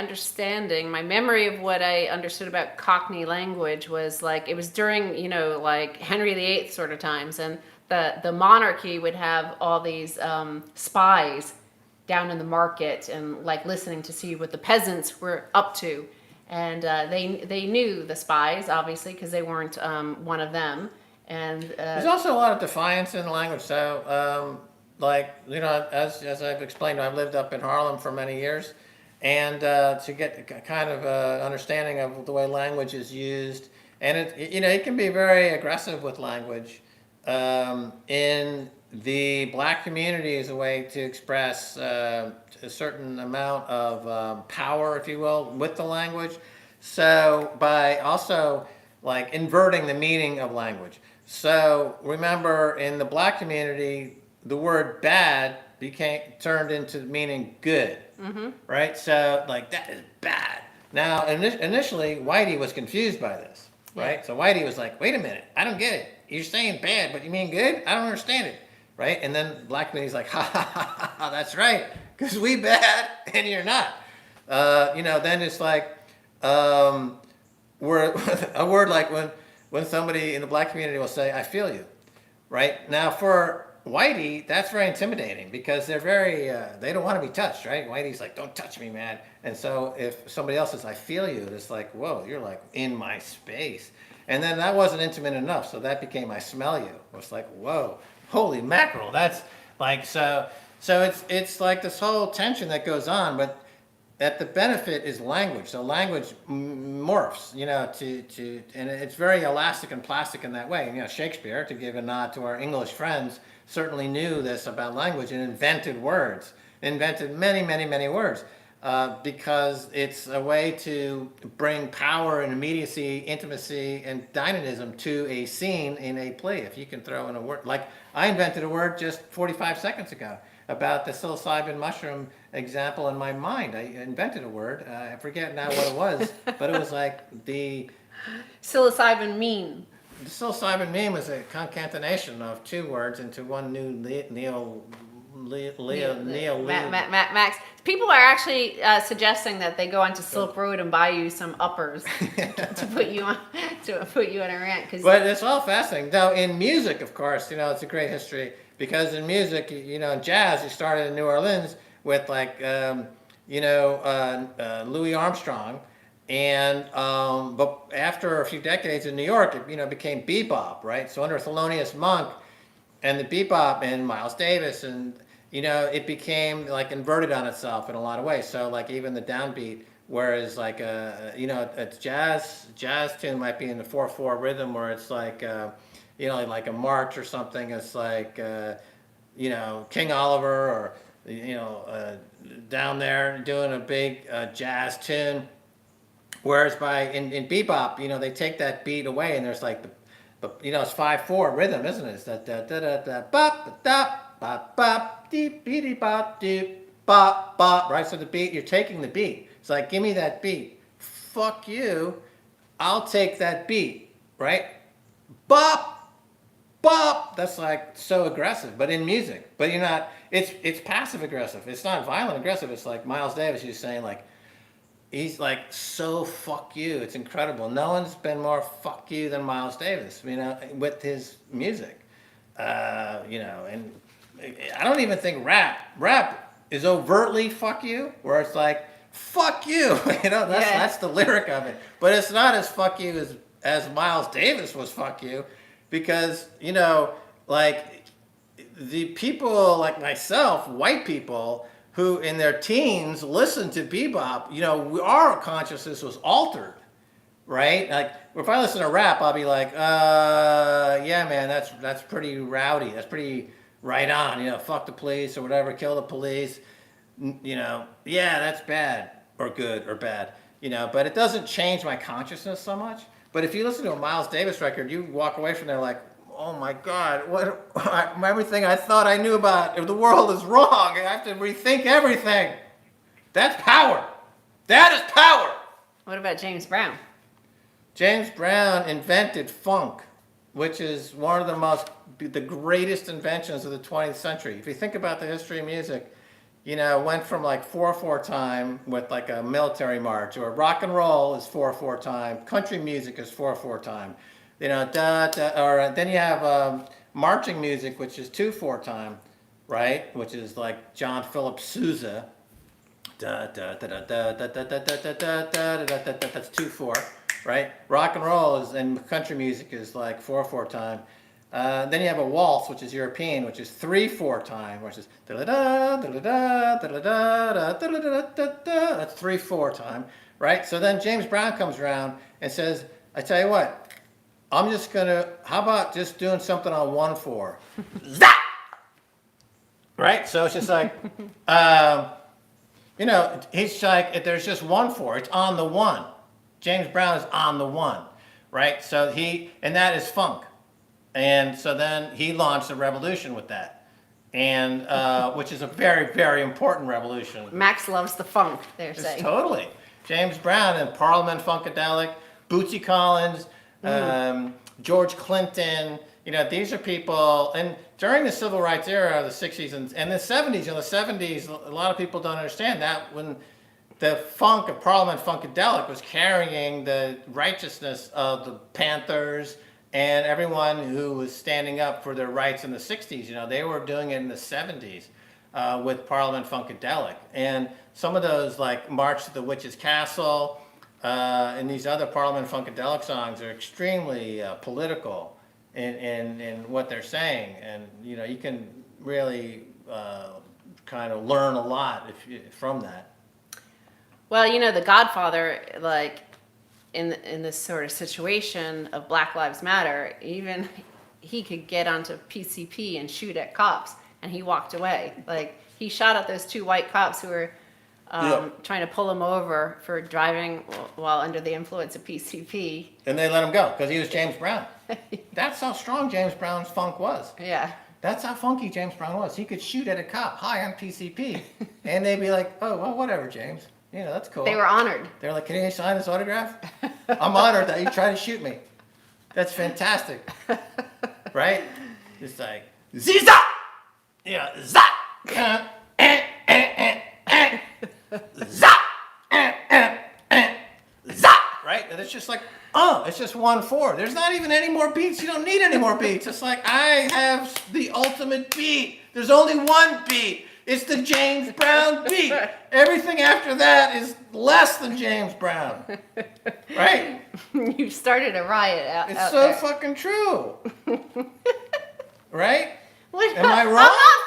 memory of what I understood about Cockney language was like it was during like Henry VIII sort of times, and the monarchy would have all these spies down in the market and like listening to see what the peasants were up to, and they knew the spies obviously because they weren't one of them, and there's also a lot of defiance in the language. So as I've explained, I've lived up in Harlem for many years, and to get kind of understanding of the way language is used, and it can be very aggressive with language. In the Black community is a way to express a certain amount of power, if you will, with the language. So by also like inverting the meaning of language. So remember, in the Black community, the word bad turned into meaning good, right? So like that is bad. Now initially, Whitey was confused by this, right? Yeah. So Whitey was like, "Wait a minute, I don't get it. You're saying bad, but you mean good? I don't understand it." Right? And then Black community's like, "Ha ha ha ha, that's right, because we bad and you're not." Then it's like a word like when somebody in the Black community will say, "I feel you," right? Now for Whitey, that's very intimidating because they're very, they don't want to be touched, right? Whitey's like, "Don't touch me, man." And so if somebody else says, "I feel you," it's like, whoa, you're like in my space. And then that wasn't intimate enough, so that became, "I smell you." It's like, whoa, holy mackerel. That's like, so it's like this whole tension that goes on, but that the benefit is language. So language morphs, and it's very elastic and plastic in that way. Shakespeare, to give a nod to our English friends, certainly knew this about language and invented words, invented many, many, many words. because it's a way to bring power and immediacy, intimacy, and dynamism to a scene in a play. If you can throw in a word, like I invented a word just 45 seconds ago about the psilocybin mushroom example in my mind. I invented a word. I forget now what it was, but it was like the Psilocybin mean. the psilocybin meme was a concatenation of two words into one new Max. People are actually suggesting that they go onto Silk Road and buy you some uppers to put you on a rant. But it's all fascinating. Now, in music, of course, it's a great history because in music, in jazz, you started in New Orleans with like, Louis Armstrong. And but after a few decades in New York, it became bebop, right? So under Thelonious Monk and the bebop and Miles Davis, and it became like inverted on itself in a lot of ways. So like even the downbeat, whereas like a jazz tune might be in the 4/4 rhythm, where it's like like a march or something. It's like King Oliver or down there doing a big jazz tune. Whereas in bebop, they take that beat away, and there's like it's 5/4 rhythm, isn't it? It's that da da da da bop bop bop bop deep beady bop deep bop bop. Right. So the beat, you're taking the beat. It's like, give me that beat. Fuck you. I'll take that beat. Right. Bop bop. That's like so aggressive, but in music. But you're not. It's passive aggressive. It's not violent aggressive. It's like Miles Davis. He's saying like. He's like, so fuck you. It's incredible. No one's been more fuck you than Miles Davis, with his music. And I don't even think rap is overtly fuck you, where it's like, fuck you. That's the lyric of it. But it's not as fuck you as Miles Davis was fuck you, because, like the people like myself, white people, who in their teens listened to bebop, our consciousness was altered, right? Like if I listen to rap, I'll be like, yeah, man, that's pretty rowdy. That's pretty right on. Fuck the police or whatever, kill the police. Yeah, that's bad or good or bad. But it doesn't change my consciousness so much. But if you listen to a Miles Davis record, you walk away from there like, oh my God, everything I thought I knew about the world is wrong. I have to rethink everything. That's power. That is power. What about James Brown? James Brown invented funk, which is one of the greatest inventions of the 20th century. If you think about the history of music, it went from like 4/4 time with like a military march, or rock and roll is 4/4 time, country music is 4/4 time. Or then you have marching music, which is 2/4 time, right? Which is like John Philip Sousa. That's 2/4, right? Rock and roll and country music is like 4/4 time. Then you have a waltz, which is European, which is 3/4 time, which is that's 3/4 time, right? So then James Brown comes around and says, I tell you what. How about just doing something on 1/4? Zap! Right? So it's just like, he's like, there's just 1/4. It's on the one. James Brown is on the one, right? So and that is funk. And so then he launched a revolution with that. And, which is a very, very important revolution. Max loves the funk, they're saying. Totally. James Brown and Parliament Funkadelic, Bootsy Collins, George Clinton, these are people, and during the civil rights era, the 60s and the 70s, the 70s, a lot of people don't understand that when the funk of Parliament Funkadelic was carrying the righteousness of the Panthers and everyone who was standing up for their rights in the 60s, they were doing it in the 70s with Parliament Funkadelic. And some of those, like March to the Witch's Castle, and these other Parliament Funkadelic songs are extremely political in what they're saying, and you can really kind of learn a lot from that. Well, The Godfather, like in this sort of situation of Black Lives Matter, even he could get onto PCP and shoot at cops, and he walked away. Like he shot at those two white cops who were trying to pull him over for driving while under the influence of PCP. And they let him go because he was James Brown. That's how strong James Brown's funk was. Yeah. That's how funky James Brown was. He could shoot at a cop. Hi, I'm PCP. And they'd be like, oh, well, whatever, James. You know, that's cool. They were honored. They're like, can you sign this autograph? I'm honored that you tried to shoot me. That's fantastic. Right? It's like, Ziza! Yeah, Zap! Zap! Zap! Right? And it's just like, it's just 1/4. There's not even any more beats. You don't need any more beats. It's like, I have the ultimate beat. There's only one beat. It's the James Brown beat. Everything after that is less than James Brown. Right? You started a riot out It's out so there. fucking true. Right? Well, Am I wrong? I'm not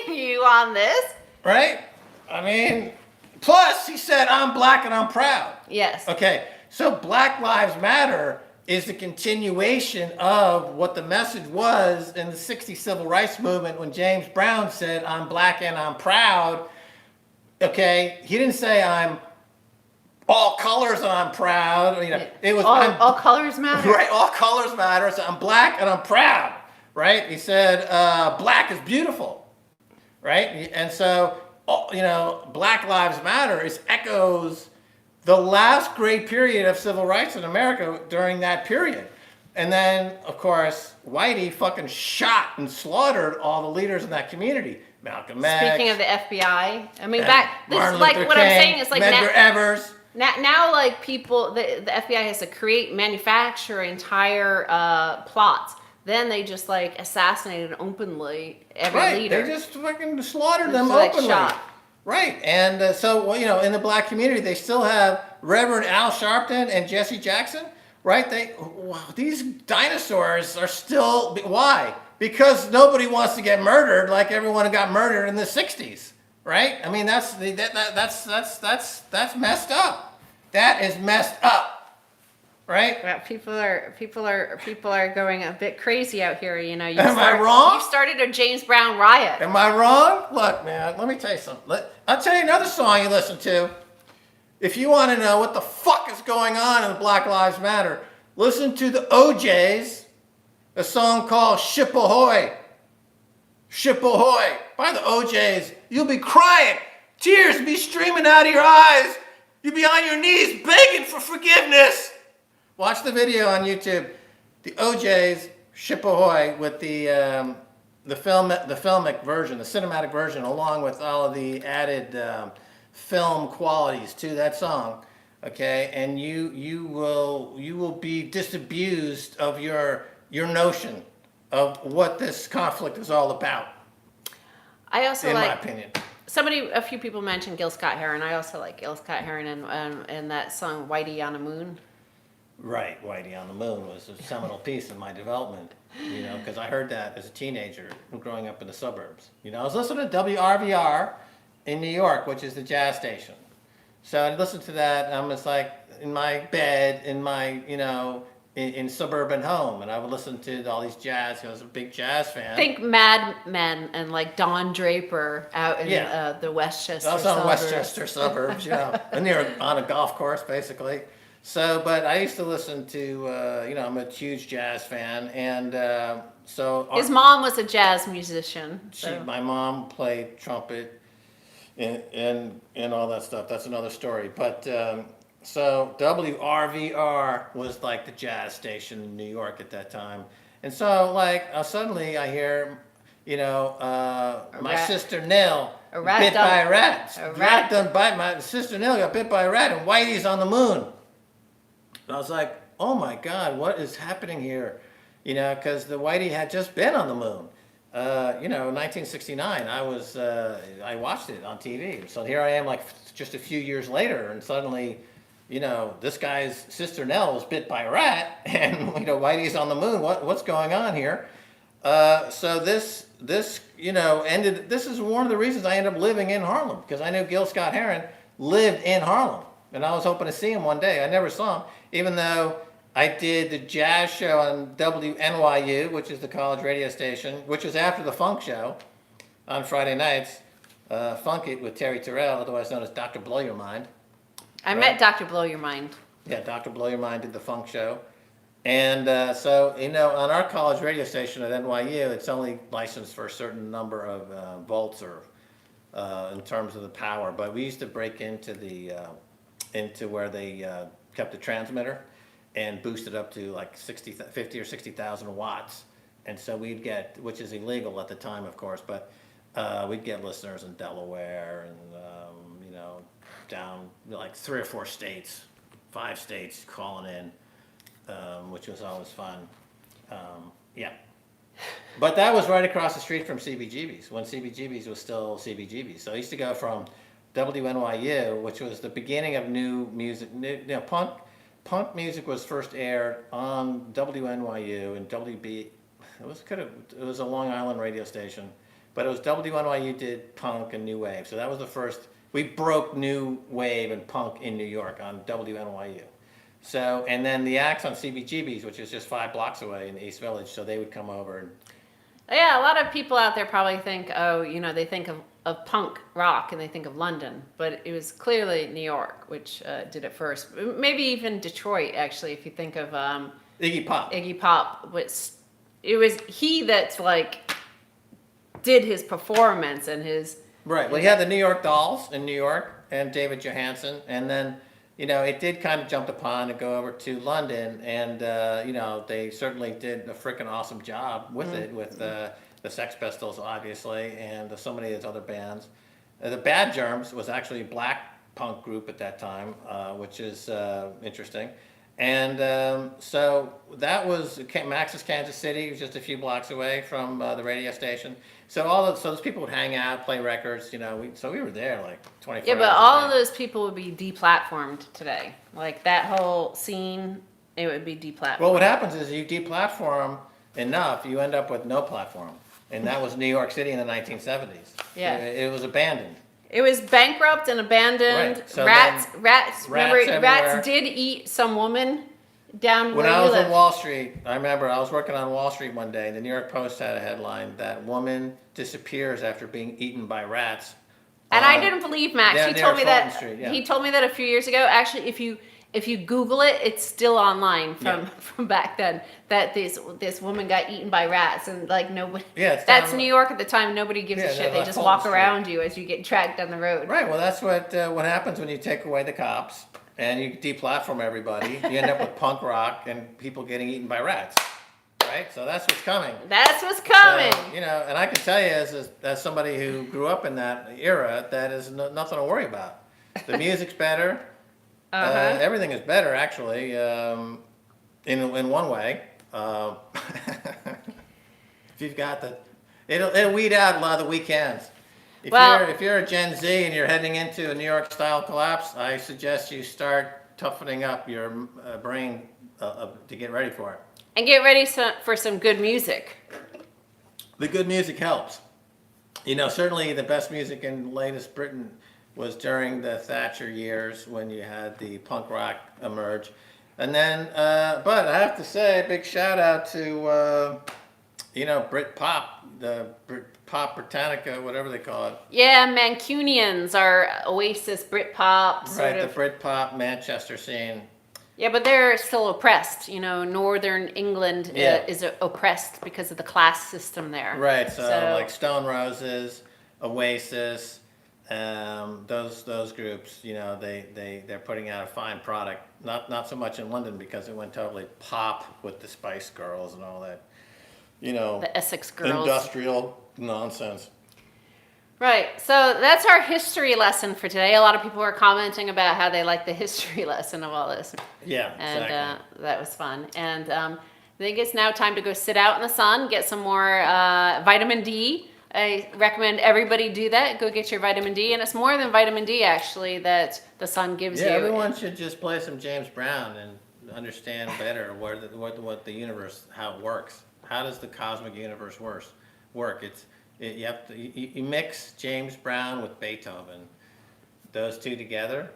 fighting you on this. Right? I mean, plus he said, I'm black and I'm proud. Yes. Okay, so Black Lives Matter is the continuation of what the message was in the 60s civil rights movement when James Brown said, I'm black and I'm proud. Okay, he didn't say I'm all colors and I'm proud. You know, it was all colors matter. right. All colors matter. So I'm black and I'm proud. Right? He said black is beautiful. Right? And so you know, Black Lives Matter is echoes the last great period of civil rights in America during that period. And then, of course, Whitey fucking shot and slaughtered all the leaders in that community. Malcolm X. Speaking of the FBI, I mean, Martin like Luther what King, I'm saying is like Medgar Evers. now like people, the FBI has to manufacture entire plots. Then they just like assassinated openly every leader. They just fucking slaughtered them like openly. shot. Right, and so well, you know, in the black community, they still have Reverend Al Sharpton and Jesse Jackson. Right? These dinosaurs are still. Why? Because nobody wants to get murdered like everyone who got murdered in the '60s. Right? I mean, that's messed up. That is messed up. Right? Yeah, people are going a bit crazy out here. You know, Am I wrong? You started a James Brown riot. Am I wrong? Look, man, let me tell you something. I'll tell you another song you listen to. If you want to know what the fuck is going on in Black Lives Matter, listen to the OJs, a song called Ship Ahoy. Ship Ahoy by the OJs. You'll be crying. Tears be streaming out of your eyes. You'll be on your knees begging for forgiveness. Watch the video on YouTube. The OJs, Ship Ahoy, with the filmic version, the cinematic version, along with all of the added film qualities to that song. Okay, and you will be disabused of your notion of what this conflict is all about. I also in like, my opinion. a few people mentioned Gil Scott-Heron. I also like Gil Scott-Heron and that song Whitey on the Moon. Right, Whitey on the Moon was a seminal piece in my development, you know, because I heard that as a teenager growing up in the suburbs. You know, I was listening to WRVR in New York, which is the jazz station. So I listened to that, and I'm just like in my bed, in my, you know, in suburban home, and I would listen to all these jazz. I was a big jazz fan. Think Mad Men and like Don Draper out in the Westchester I was suburbs. on Westchester suburbs, you know, and they're on a golf course, basically. So, but I used to listen to, you know, I'm a huge jazz fan, and so... His mom was a jazz musician. So. My mom played trumpet and all that stuff. That's another story. But, so WRVR was like the jazz station in New York at that time. And so, like, suddenly I hear, you know, my sister Nell bit by a rat. A rat done bite. My sister Nell got bit by a rat, and Whitey's on the moon. I was like, oh my God, what is happening here? You know, because the Whitey had just been on the moon. You know, in 1969, I watched it on TV. So here I am, like, just a few years later, and suddenly, you know, this guy's sister Nell was bit by a rat, and, you know, Whitey's on the moon. What's going on here? So this, you know, ended, this is one of the reasons I ended up living in Harlem, because I knew Gil Scott-Heron lived in Harlem. And I was hoping to see him one day. I never saw him, even though I did the jazz show on WNYU, which is the college radio station, which is after the funk show on Friday nights. Funk It with Terry Terrell, otherwise known as Dr. Blow Your Mind. I Right. met Dr. Blow Your Mind. Yeah, Dr. Blow Your Mind did the funk show. And so, on our college radio station at NYU, it's only licensed for a certain number of volts or in terms of the power. But we used to break into into where they kept the transmitter and boost it up to like 50 or 60,000 watts. And so we'd get, which is illegal at the time, of course, but we'd get listeners in Delaware and, down like 3 or 4 states, 5 states calling in. Which was always fun. Yeah. But that was right across the street from CBGB's, when CBGB's was still CBGB's. So I used to go from WNYU, which was the beginning of new music. Punk music was first aired on WNYU and WB. It was a Long Island radio station, but it was WNYU did punk and new wave. So that was the first. We broke new wave and punk in New York on WNYU. So, and then the acts on CBGB's, which is just 5 blocks away in the East Village, so they would come over. And Yeah, a lot of people out there probably think, they think of punk rock and they think of London, but it was clearly New York, which did it first. Maybe even Detroit, actually, if you think of Iggy Pop. Iggy Pop. It was he that did his performance and his... Right, well, he had the New York Dolls in New York and David Johansen, and then... it did kind of jump the pond and go over to London, and they certainly did a freaking awesome job with it, with the Sex Pistols, obviously, and so many of those other bands. The Bad Germs was actually a black punk group at that time, which is interesting. And so that was Max's Kansas City, was just a few blocks away from the radio station. So those people would hang out, play records, so we were there like 24 hours. Yeah, but all of those people would be deplatformed today. Like that whole scene, it would be deplatformed. Well, what happens is you deplatform enough, you end up with no platform. And that was New York City in the 1970s. Yeah. It was abandoned. It was bankrupt and abandoned. Right. So rats, remember, everywhere. rats did eat some woman down When where I you was live. on Wall Street, I remember I was working on Wall Street one day. The New York Post had a headline that woman disappears after being eaten by rats. And I didn't believe Max. down He near told me that. Fulton Street, yeah. He told me that a few years ago. Actually, if you Google it, it's still online from back then. That this woman got eaten by rats, and like nobody. Yeah, it's that's down- New York at the time. Nobody gives a Yeah, shit. They like just Fulton walk Street. around you as you get tracked down the road. Right. Well, that's what happens when you take away the cops and you deplatform everybody. You end up with punk rock and people getting eaten by rats. Right. So that's what's coming. That's what's coming. So, and I can tell you as somebody who grew up in that era, that is nothing to worry about. The music's better. Everything is better, actually, in one way. If you've got it'll weed out a lot of the weekends. If you're a Gen Z and you're heading into a New York style collapse, I suggest you start toughening up your brain to get ready for it. And get ready for some good music. The good music helps. Certainly the best music in the latest Britain was during the Thatcher years when you had the punk rock emerge. And then, but I have to say, a big shout out to, Brit Pop, the Brit Pop Britannica, whatever they call it. Yeah, Mancunians are Oasis, Britpop, sort Right, of. the Brit Pop Manchester scene. Yeah, but they're still oppressed. Northern England is oppressed because of the class system there. Right, so like Stone Roses, Oasis, those groups, they're putting out a fine product. Not so much in London because it went totally pop with the Spice Girls and all that, the Essex Girls. industrial nonsense. Right, so that's our history lesson for today. A lot of people were commenting about how they like the history lesson of all this. Yeah, And exactly. that was fun. And I think it's now time to go sit out in the sun, get some more vitamin D. I recommend everybody do that. Go get your vitamin D. And it's more than vitamin D, actually, that the sun gives you. Everyone should just play some James Brown and understand better what the universe, how it works. How does the cosmic universe work? You mix James Brown with Beethoven, those two together,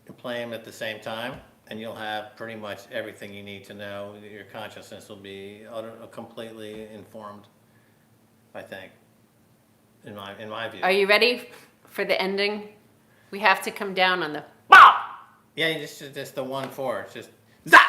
and play them at the same time, and you'll have pretty much everything you need to know. Your consciousness will be completely informed, I think, in my view. Are you ready for the ending, we have to come down on the BOP! Yeah, you just the 1-4. It's just zap.